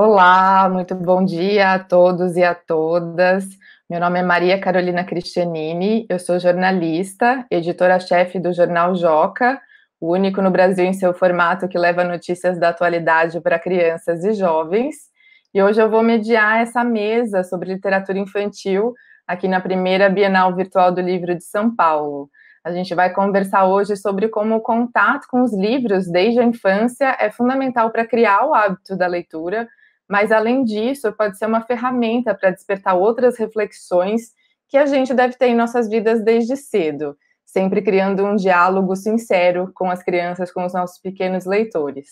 Olá, muito bom dia a todos e a todas. Meu nome é Maria Carolina Cristianini, eu sou jornalista, editora-chefe do jornal Joca, o único no Brasil em seu formato que leva notícias da atualidade para crianças e jovens. E hoje eu vou mediar essa mesa sobre literatura infantil aqui na primeira Bienal Virtual do Livro de São Paulo. A gente vai conversar hoje sobre como o contato com os livros desde a infância é fundamental para criar o hábito da leitura, mas, além disso, pode ser uma ferramenta para despertar outras reflexões que a gente deve ter em nossas vidas desde cedo, sempre criando um diálogo sincero com as crianças, com os nossos pequenos leitores.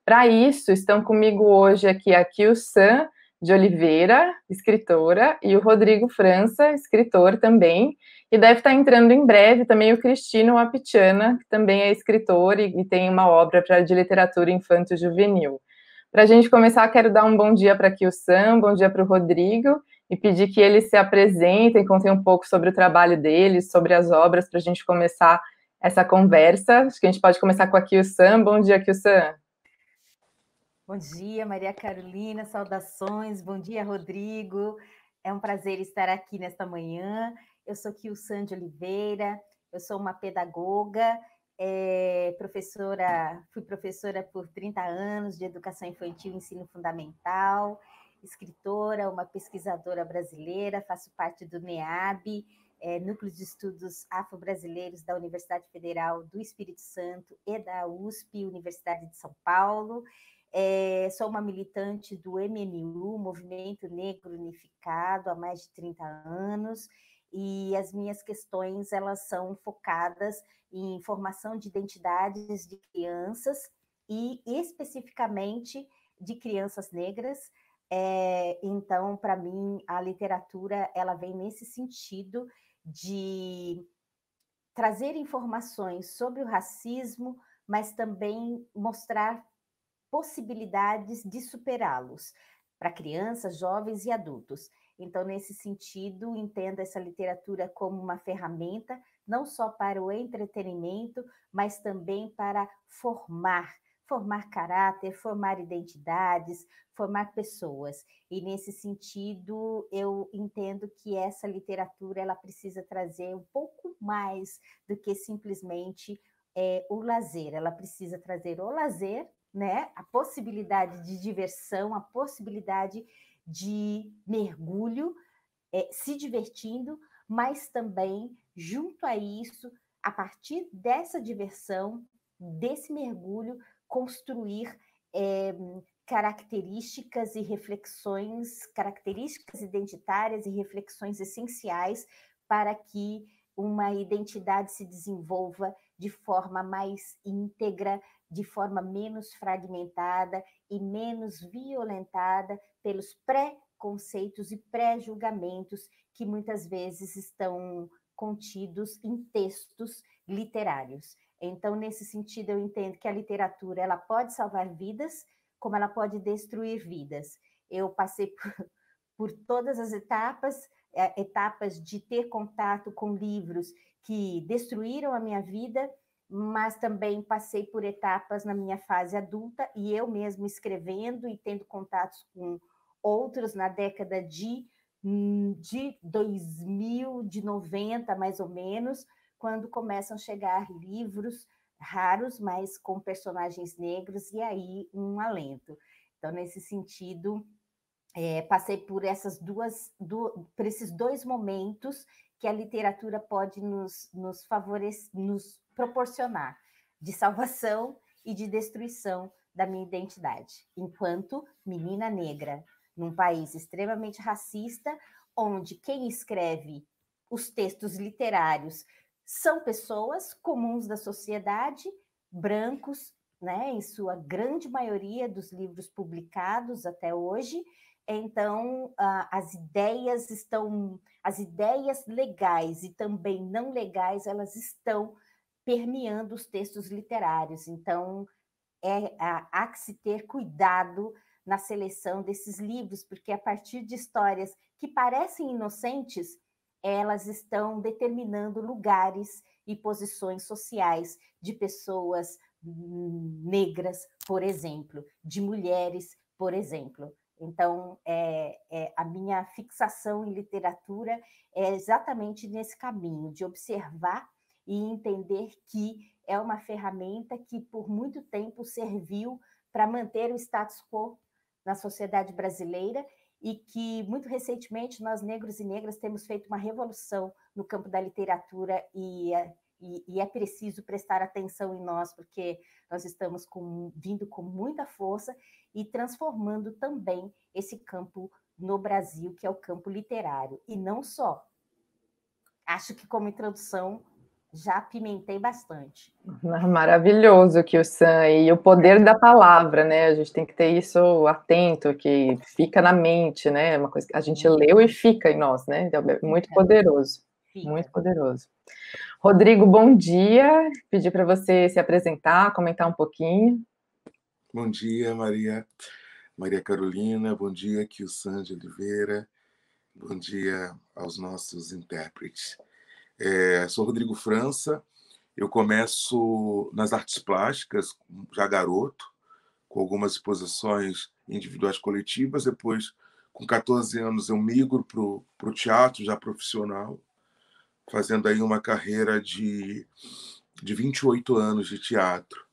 Para isso, estão comigo hoje aqui a Kyu-san de Oliveira, escritora, e o Rodrigo França, escritor também, e deve estar entrando em breve também o Cristino Wapichana, que também é escritor e tem uma obra de literatura infanto-juvenil. Para a gente começar, quero dar um bom dia para a Kyu-san, bom dia para o Rodrigo, e pedir que eles se apresentem, contem um pouco sobre o trabalho deles, sobre as obras, para a gente começar essa conversa. Acho que a gente pode começar com a Kyu-san. Bom dia, Kyu-san. Bom dia, Maria Carolina, saudações. Bom dia, Rodrigo. É um prazer estar aqui nesta manhã. Eu sou Kyu-san de Oliveira, eu sou uma pedagoga, fui professora por 30 anos de educação infantil e ensino fundamental, escritora, uma pesquisadora brasileira, faço parte do NEAB, Núcleo de Estudos Afro-Brasileiros da Universidade Federal do Espírito Santo e da USP, Universidade de São Paulo. Sou uma militante do MNU, Movimento Negro Unificado, há mais de 30 anos, e as minhas questões elas são focadas em formação de identidades de crianças e especificamente de crianças negras. Então, para mim, a literatura ela vem nesse sentido de trazer informações sobre o racismo, mas também mostrar possibilidades de superá-los para crianças, jovens e adultos. Então, nesse sentido, entendo essa literatura como uma ferramenta, não só para o entretenimento, mas também para formar caráter, formar identidades, formar pessoas. E, nesse sentido, eu entendo que essa literatura ela precisa trazer um pouco mais do que simplesmente o lazer. Ela precisa trazer o lazer, né? A possibilidade de diversão, a possibilidade de mergulho, se divertindo, mas também, junto a isso, a partir dessa diversão, desse mergulho, construir características e reflexões, características identitárias e reflexões essenciais para que uma identidade se desenvolva de forma mais íntegra, de forma menos fragmentada e menos violentada pelos preconceitos e pré-julgamentos que muitas vezes estão contidos em textos literários. Então, nesse sentido, eu entendo que a literatura ela pode salvar vidas, como ela pode destruir vidas. Eu passei por todas as etapas de ter contato com livros que destruíram a minha vida, mas também passei por etapas na minha fase adulta e eu mesmo escrevendo e tendo contatos com outros na década de 2000, de 90 mais ou menos, quando começam a chegar livros raros, mas com personagens negros, e aí um alento. Então, nesse sentido, passei por por esses dois momentos que a literatura pode nos favorecer, nos proporcionar, de salvação e de destruição da minha identidade, enquanto menina negra, num país extremamente racista, onde quem escreve os textos literários são pessoas comuns da sociedade, brancos, né, em sua grande maioria dos livros publicados até hoje. Então, as ideias legais e também não legais, elas estão permeando os textos literários. Então, há que se ter cuidado na seleção desses livros, porque a partir de histórias que parecem inocentes, elas estão determinando lugares e posições sociais de pessoas negras, por exemplo, de mulheres, por exemplo. Então, a minha fixação em literatura é exatamente nesse caminho, de observar e entender que é uma ferramenta que, por muito tempo, serviu para manter o status quo na sociedade brasileira e que, muito recentemente, nós, negros e negras, temos feito uma revolução no campo da literatura e é preciso prestar atenção em nós, porque nós estamos vindo com muita força e transformando também esse campo no Brasil, que é o campo literário. E não só. Acho que, como introdução, já apimentei bastante. Maravilhoso, Kyo-san. E o poder da palavra, né? A gente tem que ter isso atento, que fica na mente, né? Uma coisa que a gente leu e fica em nós, né? É muito poderoso. Muito poderoso. Rodrigo, bom dia. Pedi para você se apresentar, comentar um pouquinho. Bom dia, Maria Carolina. Bom dia, Kyo-san de Oliveira. Bom dia aos nossos intérpretes. Sou Rodrigo França. Eu começo nas artes plásticas, já garoto, com algumas exposições individuais coletivas. Depois, com 14 anos, eu migro para o teatro, já profissional, fazendo aí uma carreira de 28 anos de teatro.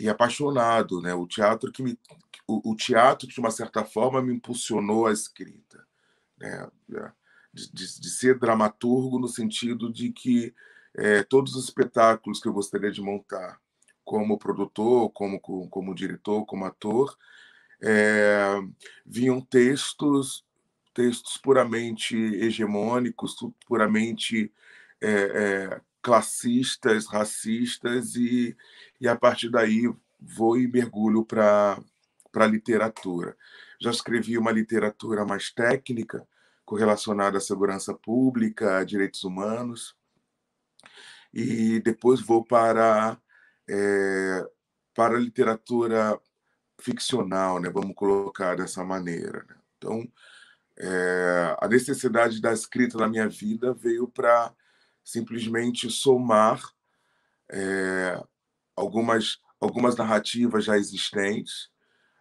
E apaixonado, né? O teatro, de uma certa forma, me impulsionou à escrita, né? De ser dramaturgo no sentido de que todos os espetáculos que eu gostaria de montar como produtor, como diretor, como ator, vinham textos puramente hegemônicos, puramente classistas, racistas, e a partir daí vou e mergulho para a literatura. Já escrevi uma literatura mais técnica, correlacionada à segurança pública, a direitos humanos, e depois vou para a literatura ficcional, né? Vamos colocar dessa maneira, né? Então, a necessidade da escrita na minha vida veio para simplesmente somar algumas narrativas já existentes.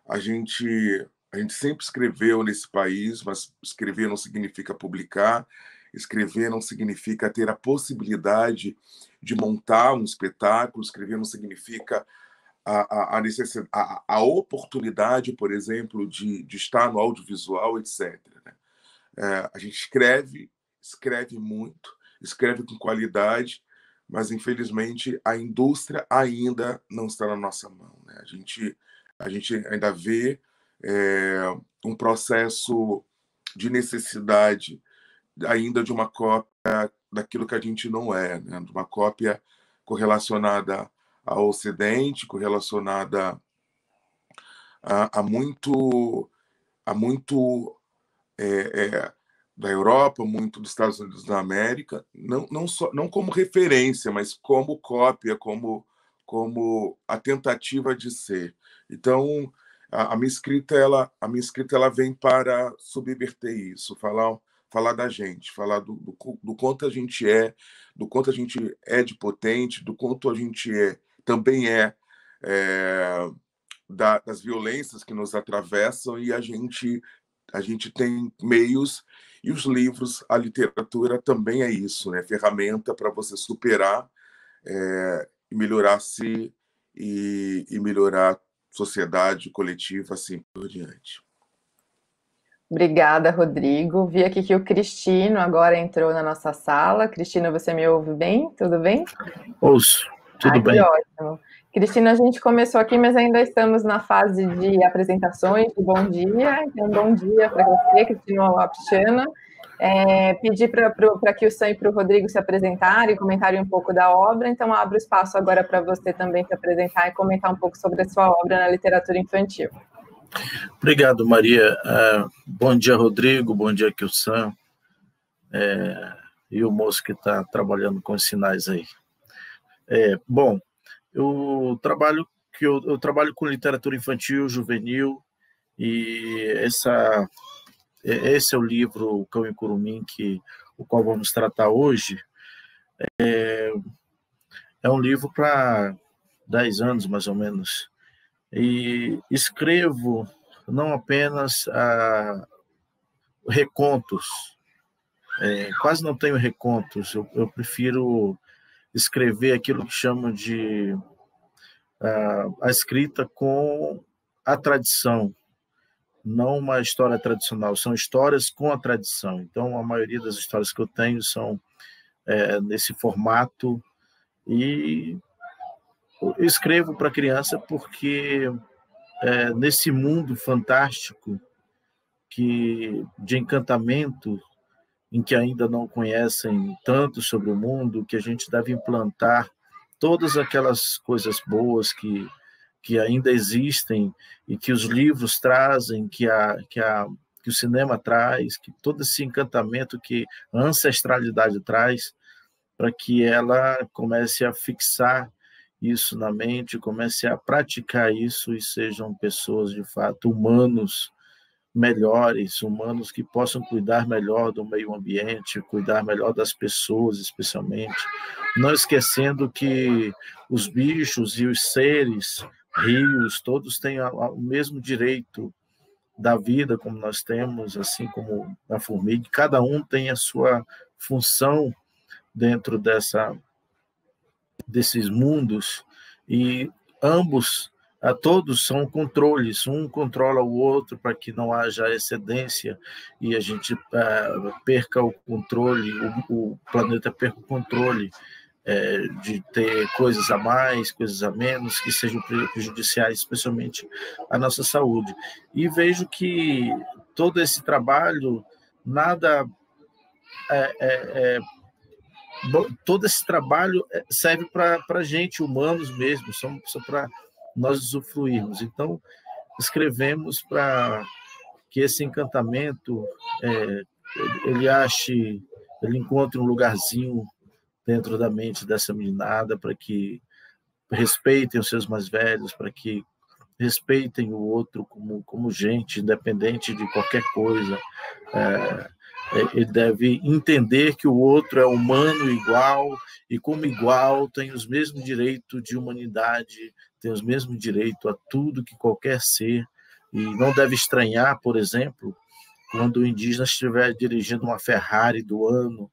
A gente sempre escreveu nesse país, mas escrever não significa publicar. Escrever não significa ter a possibilidade de montar um espetáculo. Escrever não significa a oportunidade, por exemplo, de estar no audiovisual, etc. Né? A gente escreve muito, escreve com qualidade, mas, infelizmente, a indústria ainda não está na nossa mão, né? A gente ainda vê um processo de necessidade ainda de uma cópia daquilo que a gente não é, né? De uma cópia correlacionada ao Ocidente, correlacionada a muito da Europa, muito dos Estados Unidos da América, não como referência, mas como cópia, como a tentativa de ser. Então, a minha escrita ela vem para subverter isso, falar da gente, falar do quanto a gente é, do quanto a gente é de potente, do quanto a gente também das violências que nos atravessam, e a gente tem meios, e os livros, a literatura também é isso, né? Ferramenta para você superar e melhorar-se e melhorar a sociedade coletiva, assim por diante. Obrigada, Rodrigo. Vi aqui que o Cristino agora entrou na nossa sala. Cristino, você me ouve bem? Tudo bem? Ouço, tudo bem. Ótimo. Cristina, a gente começou aqui, mas ainda estamos na fase de apresentações de bom dia. Então, bom dia para você, Cristina Wapchana. Pedir para que o Sam e para o Rodrigo se apresentarem e comentarem um pouco da obra. Então, abro espaço agora para você também se apresentar e comentar um pouco sobre a sua obra na literatura infantil. Obrigado, Maria. Bom dia, Rodrigo. Bom dia, Kyo-san. E o moço que está trabalhando com os sinais aí. Bom, eu trabalho com literatura infantil, juvenil, e esse é o livro, O Cão e o Curumim, o qual vamos tratar hoje. É um livro para 10 anos, mais ou menos. E escrevo não apenas recontos, quase não tenho recontos, eu prefiro escrever aquilo que chamam de a escrita com a tradição, não uma história tradicional, são histórias com a tradição. Então, a maioria das histórias que eu tenho são nesse formato, e eu escrevo para criança porque nesse mundo fantástico de encantamento, em que ainda não conhecem tanto sobre o mundo, que a gente deve implantar todas aquelas coisas boas que ainda existem e que os livros trazem, que o cinema traz, que todo esse encantamento que a ancestralidade traz, para que ela comece a fixar isso na mente, comece a praticar isso e sejam pessoas, de fato, humanos melhores, humanos que possam cuidar melhor do meio ambiente, cuidar melhor das pessoas, especialmente, não esquecendo que os bichos e os seres, rios, todos têm o mesmo direito da vida como nós temos, assim como a formiga, cada um tem a sua função dentro desses mundos, e ambos, todos são controles, um controla o outro para que não haja excedência e a gente perca o controle, o planeta perca o controle de ter coisas a mais, coisas a menos, que sejam prejudiciais, especialmente à nossa saúde. E vejo que todo esse trabalho, nada todo esse trabalho serve para a gente, humanos mesmo, só para nós usufruirmos. Então, escrevemos para que esse encantamento ele encontre um lugarzinho dentro da mente dessa meninada, para que respeitem os seus mais velhos, para que respeitem o outro como gente, independente de qualquer coisa. Ele deve entender que o outro é humano igual, e como igual tem os mesmos direitos de humanidade, tem os mesmos direitos a tudo que qualquer ser, e não deve estranhar, por exemplo, quando o indígena estiver dirigindo uma Ferrari do ano,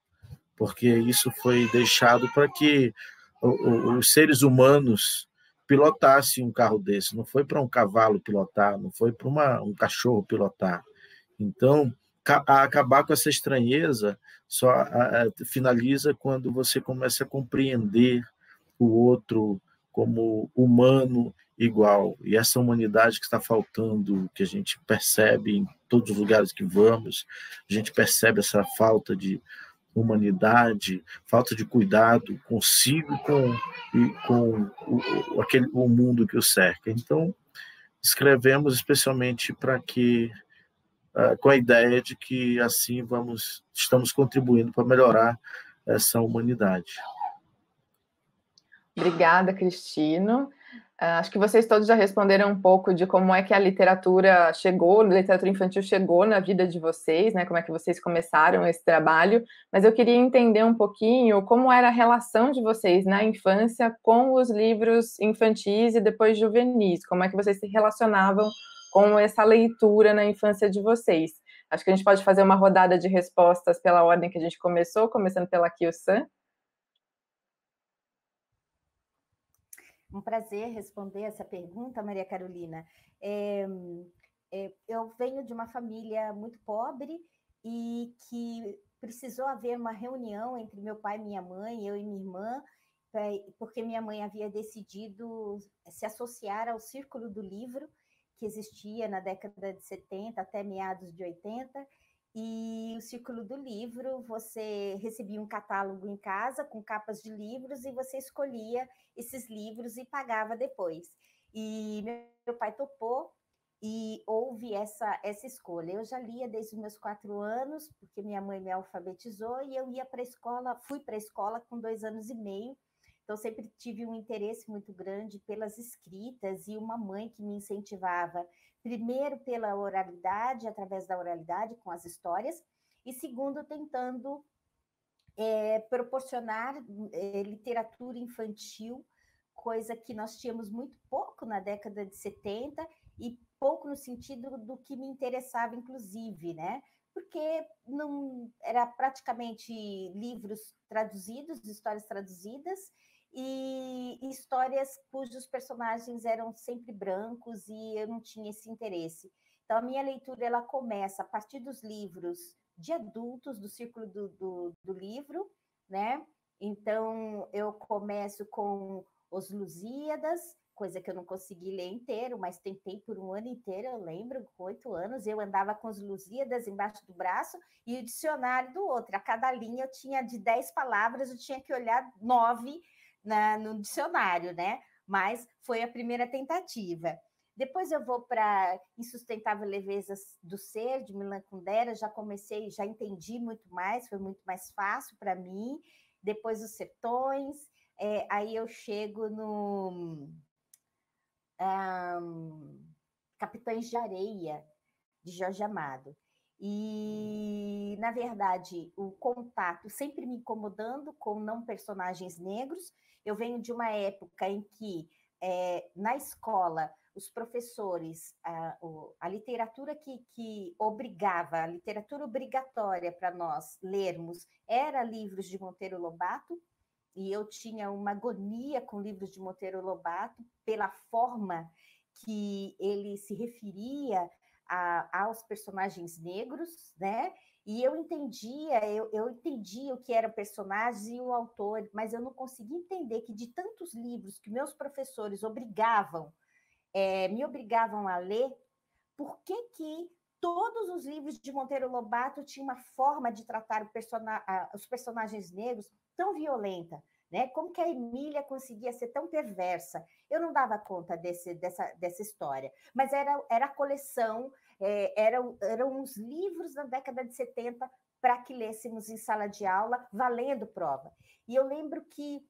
porque isso foi deixado para que os seres humanos pilotassem um carro desse, não foi para um cavalo pilotar, não foi para um cachorro pilotar. Então, acabar com essa estranheza só finaliza quando você começa a compreender o outro como humano igual. E essa humanidade que está faltando, que a gente percebe em todos os lugares que vamos, a gente percebe essa falta de humanidade, falta de cuidado consigo e com o mundo que o cerca. Então, escrevemos especialmente para que com a ideia de que assim estamos contribuindo para melhorar essa humanidade. Obrigada, Cristino. Acho que vocês todos já responderam um pouco de como é que a literatura infantil chegou na vida de vocês, né? Como é que vocês começaram esse trabalho, mas eu queria entender um pouquinho como era a relação de vocês na infância com os livros infantis e depois juvenis, como é que vocês se relacionavam com essa leitura na infância de vocês. Acho que a gente pode fazer uma rodada de respostas pela ordem que a gente começou, começando pela Kyo-san. Um prazer responder essa pergunta, Maria Carolina. Eu venho de uma família muito pobre e que precisou haver uma reunião entre meu pai e minha mãe, eu e minha irmã, porque minha mãe havia decidido se associar ao Círculo do Livro, que existia na década de 70 até meados de 80, e o Círculo do Livro, você recebia um catálogo em casa com capas de livros e você escolhia esses livros e pagava depois. E meu pai topou e houve essa escolha. Eu já lia desde os meus 4 anos, porque minha mãe me alfabetizou, e eu ia para a escola, fui para a escola com 2 anos e meio. Então, sempre tive um interesse muito grande pelas escritas e uma mãe que me incentivava, primeiro, pela oralidade, através da oralidade, com as histórias, e segundo, tentando proporcionar literatura infantil coisa que nós tínhamos muito pouco na década de 70 e pouco no sentido do que me interessava, inclusive, né? Porque não era praticamente livros traduzidos, histórias traduzidas, e histórias cujos personagens eram sempre brancos e eu não tinha esse interesse. Então, a minha leitura ela começa a partir dos livros de adultos, do círculo do livro, né? Então, eu começo com Os Lusíadas, coisa que eu não consegui ler inteiro, mas tentei por um ano inteiro, eu lembro, com 8 anos, eu andava com Os Lusíadas embaixo do braço e o dicionário do outro. A cada linha eu tinha de 10 palavras, eu tinha que olhar 9 no dicionário, né? Mas foi a primeira tentativa. Depois eu vou para Insustentável Leveza do Ser, de Milan Kundera, já comecei, já entendi muito mais, foi muito mais fácil para mim. Depois Os Sertões, aí eu chego no Capitães de Areia, de Jorge Amado. E, na verdade, o contato sempre me incomodando com não personagens negros. Eu venho de uma época em que, na escola, os professores, a literatura que obrigava, a literatura obrigatória para nós lermos era livros de Monteiro Lobato, e eu tinha uma agonia com livros de Monteiro Lobato pela forma que ele se referia aos personagens negros, né? E eu entendia o que era o personagem e o autor, mas eu não conseguia entender que de tantos livros que meus professores me obrigavam a ler, por que todos os livros de Monteiro Lobato tinham uma forma de tratar os personagens negros tão violenta, né? Como que a Emília conseguia ser tão perversa? Eu não dava conta dessa história, mas era a coleção, eram os livros da década de 70 para que lêssemos em sala de aula, valendo prova. E eu lembro que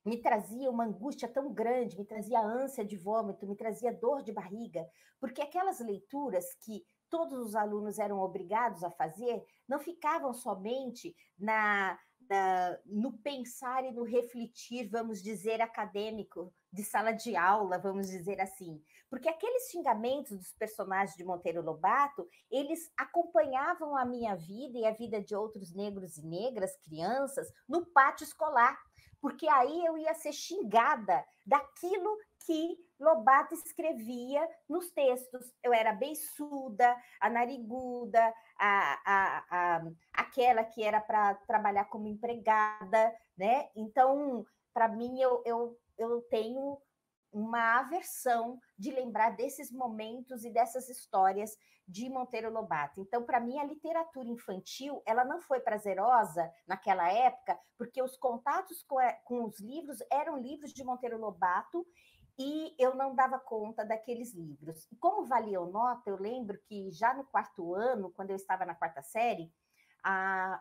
me trazia uma angústia tão grande, me trazia ânsia de vômito, me trazia dor de barriga, porque aquelas leituras que todos os alunos eram obrigados a fazer não ficavam somente no pensar e no refletir, vamos dizer, acadêmico, de sala de aula, vamos dizer assim. Porque aqueles xingamentos dos personagens de Monteiro Lobato, eles acompanhavam a minha vida e a vida de outros negros e negras, crianças, no pátio escolar. Porque aí eu ia ser xingada daquilo que Lobato escrevia nos textos. Eu era beiçuda, a nariguda, aquela que era para trabalhar como empregada, né? Então, para mim, eu tenho uma aversão de lembrar desses momentos e dessas histórias de Monteiro Lobato. Então, para mim, a literatura infantil ela não foi prazerosa naquela época, porque os contatos com os livros eram livros de Monteiro Lobato e eu não dava conta daqueles livros. E como valiam nota, eu lembro que já no 4º ano, quando eu estava na 4ª série,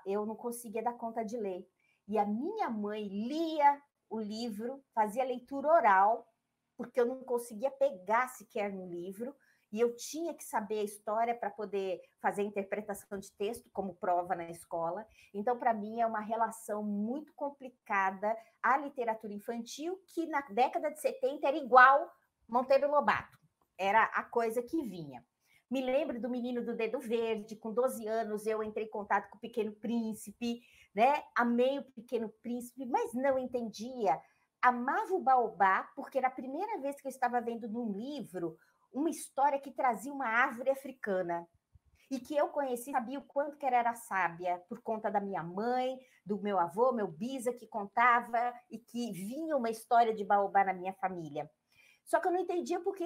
eu não conseguia dar conta de ler. E a minha mãe lia o livro, fazia leitura oral, porque eu não conseguia pegar sequer no livro, e eu tinha que saber a história para poder fazer a interpretação de texto como prova na escola. Então, para mim, é uma relação muito complicada a literatura infantil, que na década de 70 era igual Monteiro Lobato, era a coisa que vinha. Me lembro do Menino do Dedo Verde, com 12 anos eu entrei em contato com o Pequeno Príncipe, né? Amei o Pequeno Príncipe, mas não entendia. Amava o Baobá, porque era a primeira vez que eu estava vendo num livro uma história que trazia uma árvore africana. E que eu conheci, sabia o quanto que ela era sábia, por conta da minha mãe, do meu avô, meu bisa, que contava e que vinha uma história de Baobá na minha família. Só que eu não entendia por que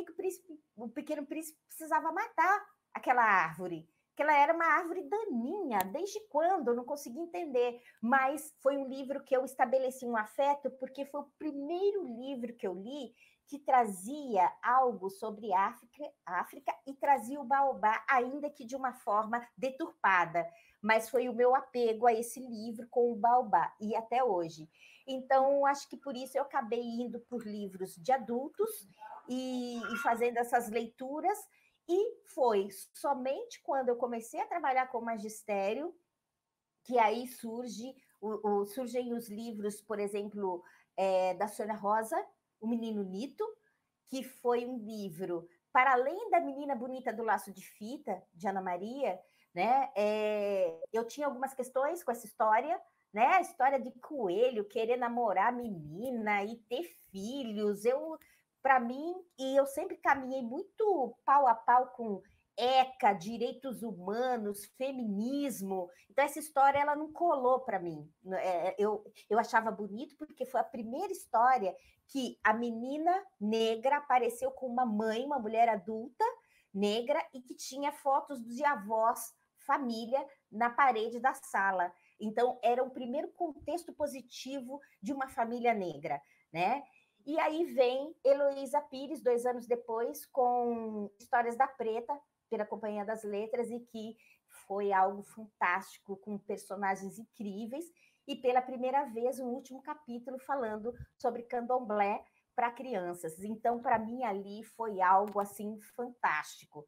o Pequeno Príncipe precisava matar aquela árvore, que ela era uma árvore daninha, desde quando? Eu não consegui entender, mas foi um livro que eu estabeleci um afeto, porque foi o primeiro livro que eu li que trazia algo sobre a África e trazia o Baobá, ainda que de uma forma deturpada, mas foi o meu apego a esse livro com o Baobá, e até hoje. Então, acho que por isso eu acabei indo por livros de adultos e fazendo essas leituras, e foi somente quando eu comecei a trabalhar com magistério que aí surgem os livros, por exemplo, da Sônia Rosa, O Menino Nito, que foi um livro, para além da Menina Bonita do Laço de Fita, de Ana Maria, né? Eu tinha algumas questões com essa história, né? A história de coelho querer namorar a menina e ter filhos. Para mim, e eu sempre caminhei muito pau a pau com ECA, direitos humanos, feminismo. Então, essa história ela não colou para mim. Eu achava bonito porque foi a primeira história que a menina negra apareceu com uma mãe, uma mulher adulta negra, e que tinha fotos de avós, família, na parede da sala. Então, era o primeiro contexto positivo de uma família negra, né? E aí vem Heloísa Pires, 2 anos depois, com Histórias da Preta, pela Companhia das Letras, e que foi algo fantástico, com personagens incríveis, e pela primeira vez, um último capítulo falando sobre candomblé para crianças. Então, para mim, ali foi algo assim fantástico.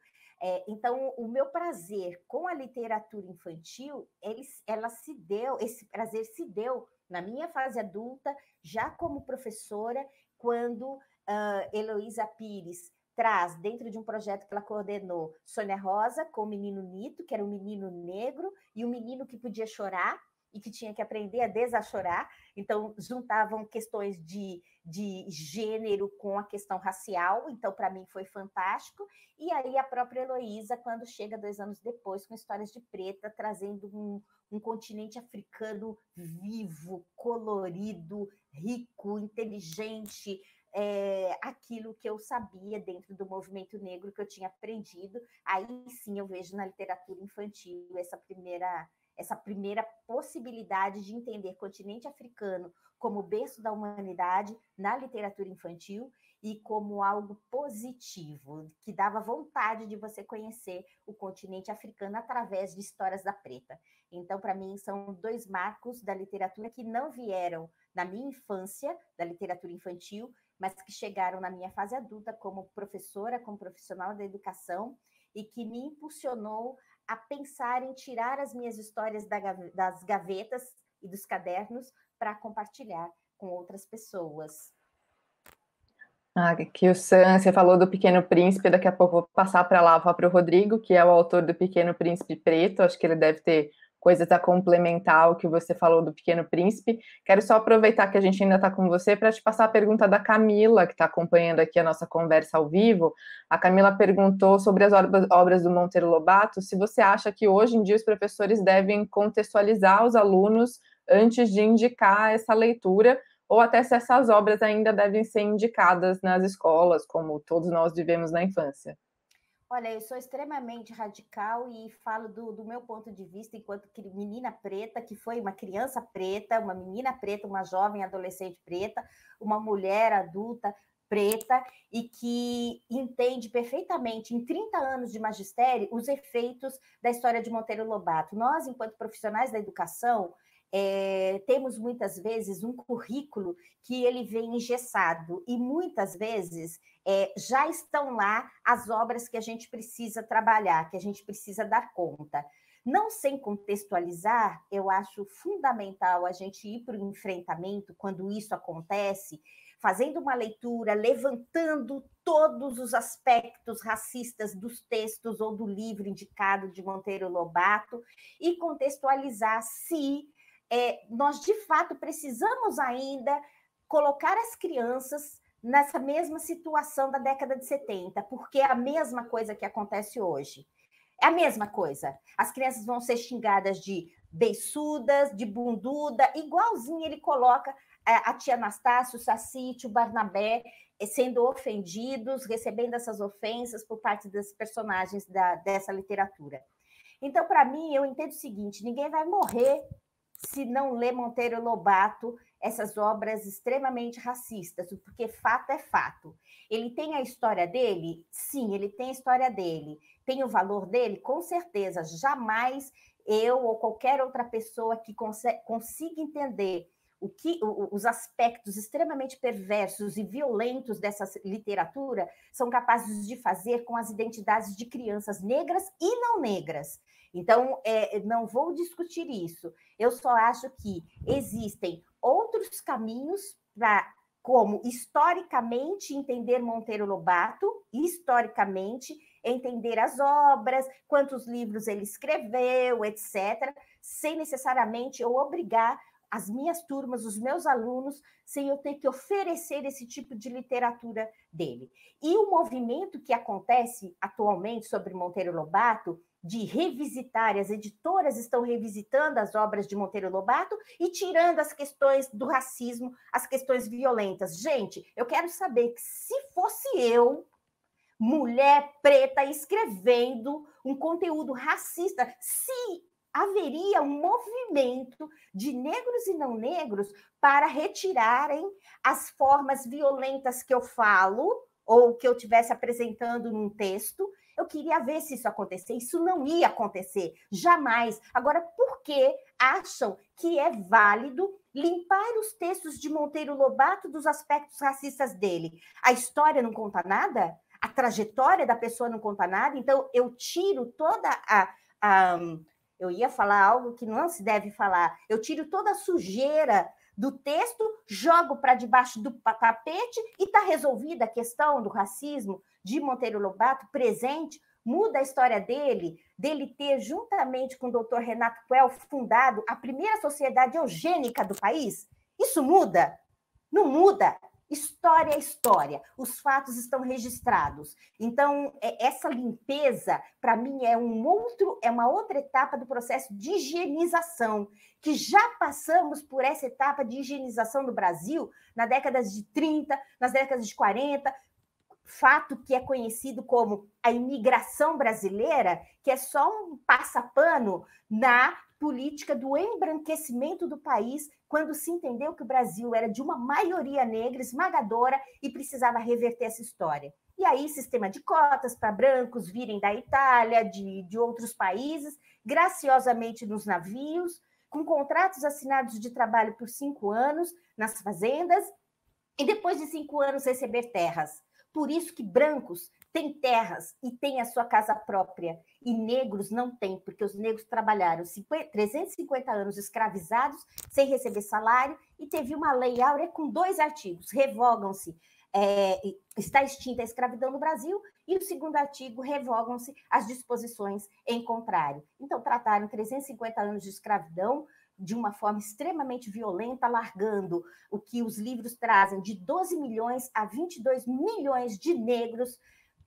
Então, o meu prazer com a literatura infantil, esse prazer se deu na minha fase adulta, já como professora, quando Heloísa Pires traz, dentro de um projeto que ela coordenou, Sônia Rosa, com o Menino Nito, que era um menino negro, e um menino que podia chorar, e que tinha que aprender a desachorar. Então, juntavam questões de gênero com a questão racial. Então, para mim, foi fantástico. E aí, a própria Heloísa, quando chega 2 anos depois, com Histórias de Preta, trazendo um continente africano vivo, colorido, rico, inteligente, aquilo que eu sabia dentro do movimento negro que eu tinha aprendido. Aí, sim, eu vejo na literatura infantil essa primeira possibilidade de entender continente africano como berço da humanidade na literatura infantil e como algo positivo, que dava vontade de você conhecer o continente africano através de Histórias da Preta. Então, para mim, são 2 marcos da literatura que não vieram na minha infância, da literatura infantil, mas que chegaram na minha fase adulta como professora, como profissional da educação, e que me impulsionou a pensar em tirar as minhas histórias das gavetas e dos cadernos para compartilhar com outras pessoas. Que o Sam, você falou do Pequeno Príncipe, daqui a pouco eu vou passar para o Rodrigo, que é o autor do Pequeno Príncipe Preto, acho que ele deve ter coisas a complementar ao que você falou do Pequeno Príncipe. Quero só aproveitar que a gente ainda está com você para te passar a pergunta da Camila, que está acompanhando aqui a nossa conversa ao vivo. A Camila perguntou sobre as obras do Monteiro Lobato, se você acha que hoje em dia os professores devem contextualizar os alunos antes de indicar essa leitura, ou até se essas obras ainda devem ser indicadas nas escolas, como todos nós vivemos na infância. Olha, eu sou extremamente radical e falo do meu ponto de vista enquanto menina preta, que foi uma criança preta, uma menina preta, uma jovem adolescente preta, uma mulher adulta preta, e que entende perfeitamente, em 30 anos de magistério, os efeitos da história de Monteiro Lobato. Nós, enquanto profissionais da educação, temos muitas vezes um currículo que ele vem engessado, e muitas vezes já estão lá as obras que a gente precisa trabalhar, que a gente precisa dar conta. Não sem contextualizar, eu acho fundamental a gente ir para o enfrentamento quando isso acontece, fazendo uma leitura, levantando todos os aspectos racistas dos textos ou do livro indicado de Monteiro Lobato, e contextualizar se nós, de fato, precisamos ainda colocar as crianças nessa mesma situação da década de 70, porque é a mesma coisa que acontece hoje. É a mesma coisa. As crianças vão ser xingadas de beiçudas, de bunduda, igualzinho ele coloca a tia Anastácio, o Saci, o Barnabé, sendo ofendidos, recebendo essas ofensas por parte das personagens dessa literatura. Então, para mim, eu entendo o seguinte: ninguém vai morrer se não ler Monteiro Lobato, essas obras extremamente racistas, porque fato é fato. Ele tem a história dele? Sim, ele tem a história dele. Tem o valor dele? Com certeza. Jamais eu ou qualquer outra pessoa que consiga entender os aspectos extremamente perversos e violentos dessa literatura são capazes de fazer com as identidades de crianças negras e não negras. Então, não vou discutir isso. Eu só acho que existem outros caminhos para como, historicamente, entender Monteiro Lobato, historicamente, entender as obras, quantos livros ele escreveu, etc., sem necessariamente eu obrigar as minhas turmas, os meus alunos, sem eu ter que oferecer esse tipo de literatura dele. E o movimento que acontece atualmente sobre Monteiro Lobato, de revisitar, as editoras estão revisitando as obras de Monteiro Lobato e tirando as questões do racismo, as questões violentas. Gente, eu quero saber que se fosse eu, mulher preta, escrevendo um conteúdo racista, se haveria um movimento de negros e não negros para retirarem as formas violentas que eu falo ou que eu estivesse apresentando num texto. Eu queria ver se isso acontecer. Isso não ia acontecer, jamais. Agora, por que acham que é válido limpar os textos de Monteiro Lobato dos aspectos racistas dele? A história não conta nada? A trajetória da pessoa não conta nada? Então, eu tiro toda eu ia falar algo que não se deve falar. Eu tiro toda a sujeira do texto, jogo para debaixo do tapete e está resolvida a questão do racismo de Monteiro Lobato presente, muda a história dele ter, juntamente com o doutor Renato Puel, fundado a primeira sociedade eugênica do país. Isso muda? Não muda. História é história, os fatos estão registrados. Então, essa limpeza, para mim, é uma outra etapa do processo de higienização, que já passamos por essa etapa de higienização no Brasil nas décadas de 30, nas décadas de 40, fato que é conhecido como a imigração brasileira, que é só um passapano na política do embranquecimento do país, quando se entendeu que o Brasil era de uma maioria negra esmagadora e precisava reverter essa história. E aí, sistema de cotas para brancos virem da Itália, de outros países, graciosamente nos navios, com contratos assinados de trabalho por 5 anos nas fazendas, e depois de 5 anos receber terras. Por isso que brancos têm terras e têm a sua casa própria, e negros não têm, porque os negros trabalharam 350 anos escravizados, sem receber salário, e teve uma lei áurea com 2 artigos, revogam-se, está extinta a escravidão no Brasil, e o segundo artigo, revogam-se as disposições em contrário. Então, trataram 350 anos de escravidão de uma forma extremamente violenta, largando o que os livros trazem de 12 milhões a 22 milhões de negros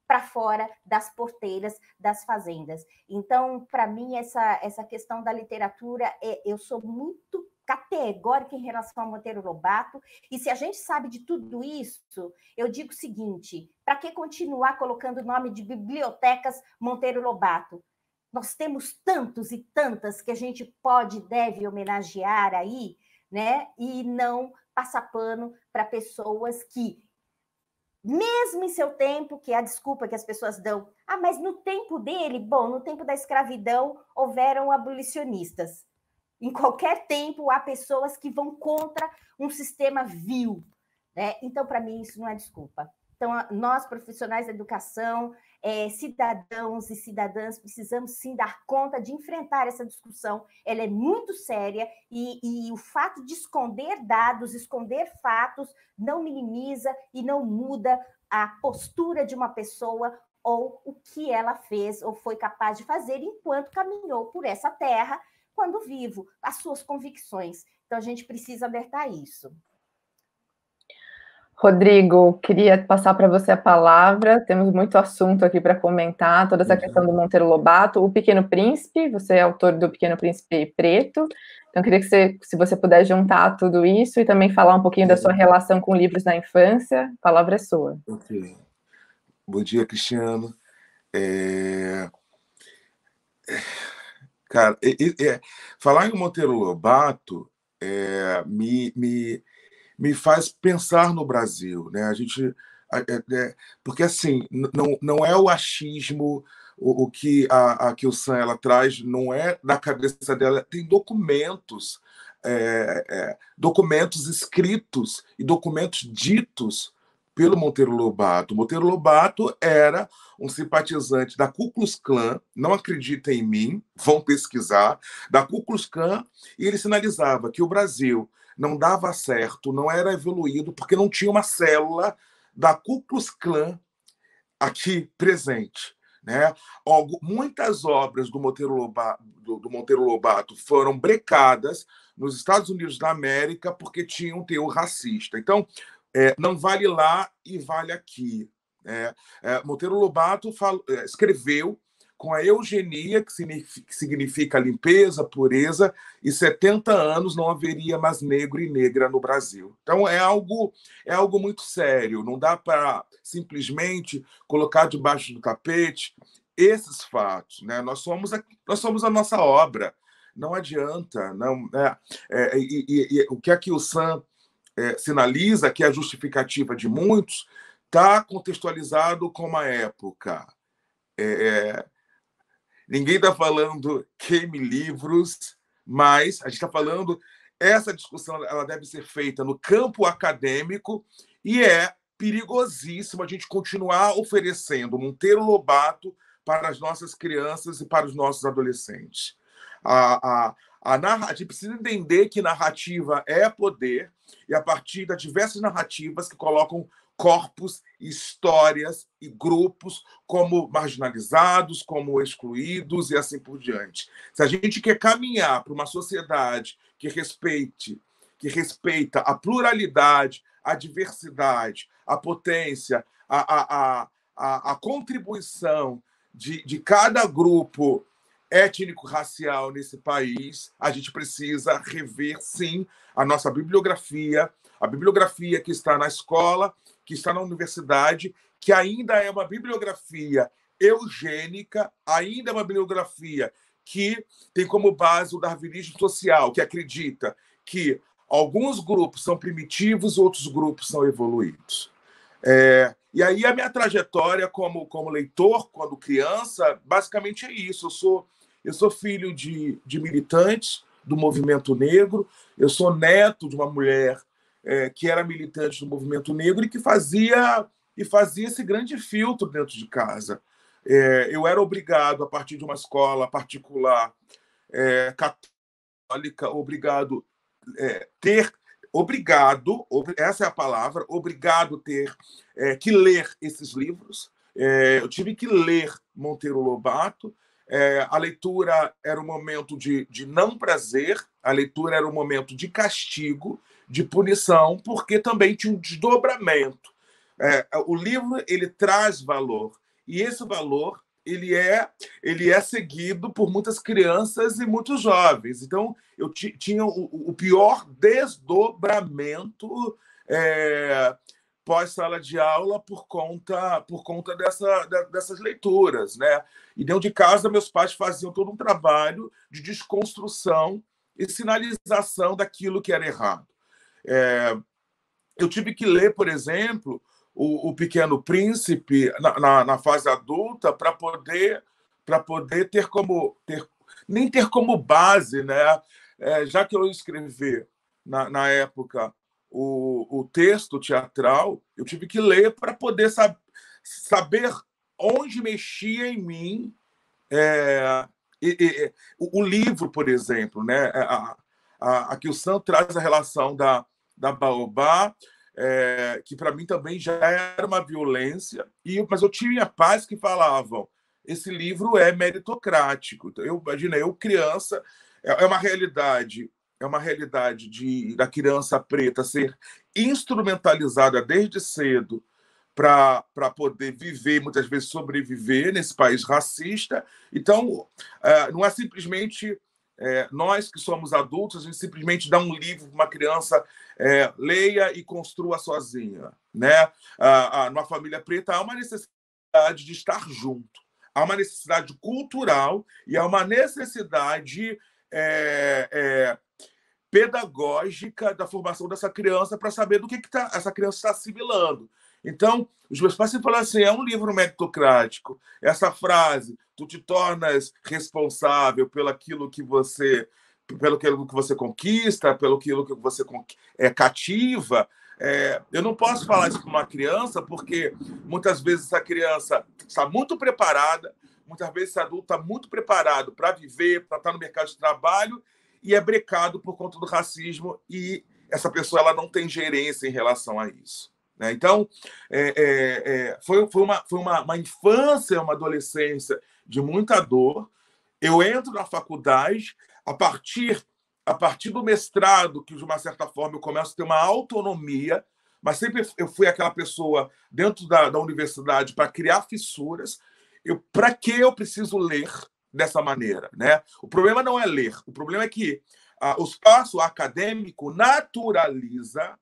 para fora das porteiras das fazendas. Então, para mim, essa questão da literatura, eu sou muito categórica em relação ao Monteiro Lobato, e se a gente sabe de tudo isso, eu digo o seguinte, para que continuar colocando o nome de bibliotecas Monteiro Lobato? Nós temos tantos e tantas que a gente pode e deve homenagear aí, né? E não passar pano para pessoas que, mesmo em seu tempo, que é a desculpa que as pessoas dão, mas no tempo dele, no tempo da escravidão, houveram abolicionistas. Em qualquer tempo, há pessoas que vão contra um sistema vil, né? Então, para mim, isso não é desculpa. Então, nós, profissionais da educação, cidadãos e cidadãs, precisamos sim dar conta de enfrentar essa discussão. Ela é muito séria e o fato de esconder dados, esconder fatos, não minimiza e não muda a postura de uma pessoa ou o que ela fez ou foi capaz de fazer enquanto caminhou por essa terra quando vivo, as suas convicções. Então, a gente precisa alertar isso. Rodrigo, queria passar para você a palavra, temos muito assunto aqui para comentar, toda essa questão do Monteiro Lobato, o Pequeno Príncipe, você é autor do Pequeno Príncipe Preto, então queria que se você puder juntar tudo isso e também falar um pouquinho da sua relação com livros na infância, a palavra é sua. Ok. Bom dia, Cristiano. Cara, falar em Monteiro Lobato me faz pensar no Brasil, né? Porque assim não é o achismo, o que a Kilsan ela traz, não é da cabeça dela, tem documentos, documentos escritos e documentos ditos pelo Monteiro Lobato. Monteiro Lobato era um simpatizante da Ku Klux Klan, não acreditem em mim, vão pesquisar, da Ku Klux Klan, e ele sinalizava que o Brasil não dava certo, não era evoluído, porque não tinha uma célula da Ku Klux Klan aqui presente. Né? Muitas obras do Monteiro Lobato foram brecadas nos Estados Unidos da América porque tinham um teor racista. Então, não vale lá e vale aqui. Monteiro Lobato escreveu com a eugenia, que significa limpeza, pureza, e 70 anos não haveria mais negro e negra no Brasil. Então, é algo muito sério, não dá para simplesmente colocar debaixo do tapete esses fatos. Né? Nós somos a nossa obra, não adianta. Não, o que aqui o Sam sinaliza, que é a justificativa de muitos, está contextualizado com uma época. Ninguém está falando queime livros, mas a gente está falando, essa discussão ela deve ser feita no campo acadêmico e é perigosíssimo a gente continuar oferecendo Monteiro Lobato para as nossas crianças e para os nossos adolescentes. A gente precisa entender que narrativa é poder e a partir das diversas narrativas que colocam corpos, histórias e grupos como marginalizados, como excluídos e assim por diante. Se a gente quer caminhar para uma sociedade que respeita a pluralidade, a diversidade, a potência, a contribuição de cada grupo étnico-racial nesse país, a gente precisa rever, sim, a nossa bibliografia, a bibliografia que está na escola, que está na universidade, que ainda é uma bibliografia eugênica, ainda é uma bibliografia que tem como base o darwinismo social, que acredita que alguns grupos são primitivos, outros grupos são evoluídos. E aí a minha trajetória como leitor, quando criança, basicamente é isso. Eu sou filho de militantes do movimento negro, eu sou neto de uma mulher que era militante do movimento negro e que fazia esse grande filtro dentro de casa. Eu era obrigado, a partir de uma escola particular católica, essa é a palavra, obrigado ter que ler esses livros. Eu tive que ler Monteiro Lobato. A leitura era um momento de não prazer, a leitura era um momento de castigo, de punição, porque também tinha um desdobramento. O livro ele traz valor, e esse valor ele é seguido por muitas crianças e muitos jovens. Então, eu tinha o pior desdobramento pós-sala de aula por conta dessas leituras. Né? E dentro de casa, meus pais faziam todo um trabalho de desconstrução e sinalização daquilo que era errado. Eu tive que ler, por exemplo, o Pequeno Príncipe na fase adulta para poder nem ter como base, né? Já que eu escrevi na época o texto teatral, eu tive que ler para poder saber onde mexia em mim o livro, por exemplo, né? Aqui o Sam traz a relação da Baobá, que para mim também já era uma violência, mas eu tinha pais que falavam: esse livro é meritocrático. Então, eu imaginei, eu criança, é uma realidade da criança preta ser instrumentalizada desde cedo para poder viver, muitas vezes sobreviver nesse país racista. Então, não é simplesmente nós que somos adultos, a gente simplesmente dá um livro para uma criança, leia e construa sozinha. Né? Numa família preta há uma necessidade de estar junto, há uma necessidade cultural e há uma necessidade pedagógica da formação dessa criança para saber do que essa criança está assimilando. Então, os meus pais sempre falaram assim: é um livro meritocrático. Essa frase, tu te tornas responsável pelo aquilo que você conquista, pelo aquilo que você cativa. Eu não posso falar isso para uma criança, porque muitas vezes essa criança está muito preparada, muitas vezes esse adulto está muito preparado para viver, para estar no mercado de trabalho, e é brecado por conta do racismo e essa pessoa ela não tem gerência em relação a isso. Né? Então, foi uma infância, uma adolescência de muita dor. Eu entro na faculdade a partir do mestrado, que de uma certa forma eu começo a ter uma autonomia, mas sempre eu fui aquela pessoa dentro da universidade para criar fissuras. Para que eu preciso ler dessa maneira? Né? O problema não é ler, o problema é que o espaço acadêmico naturaliza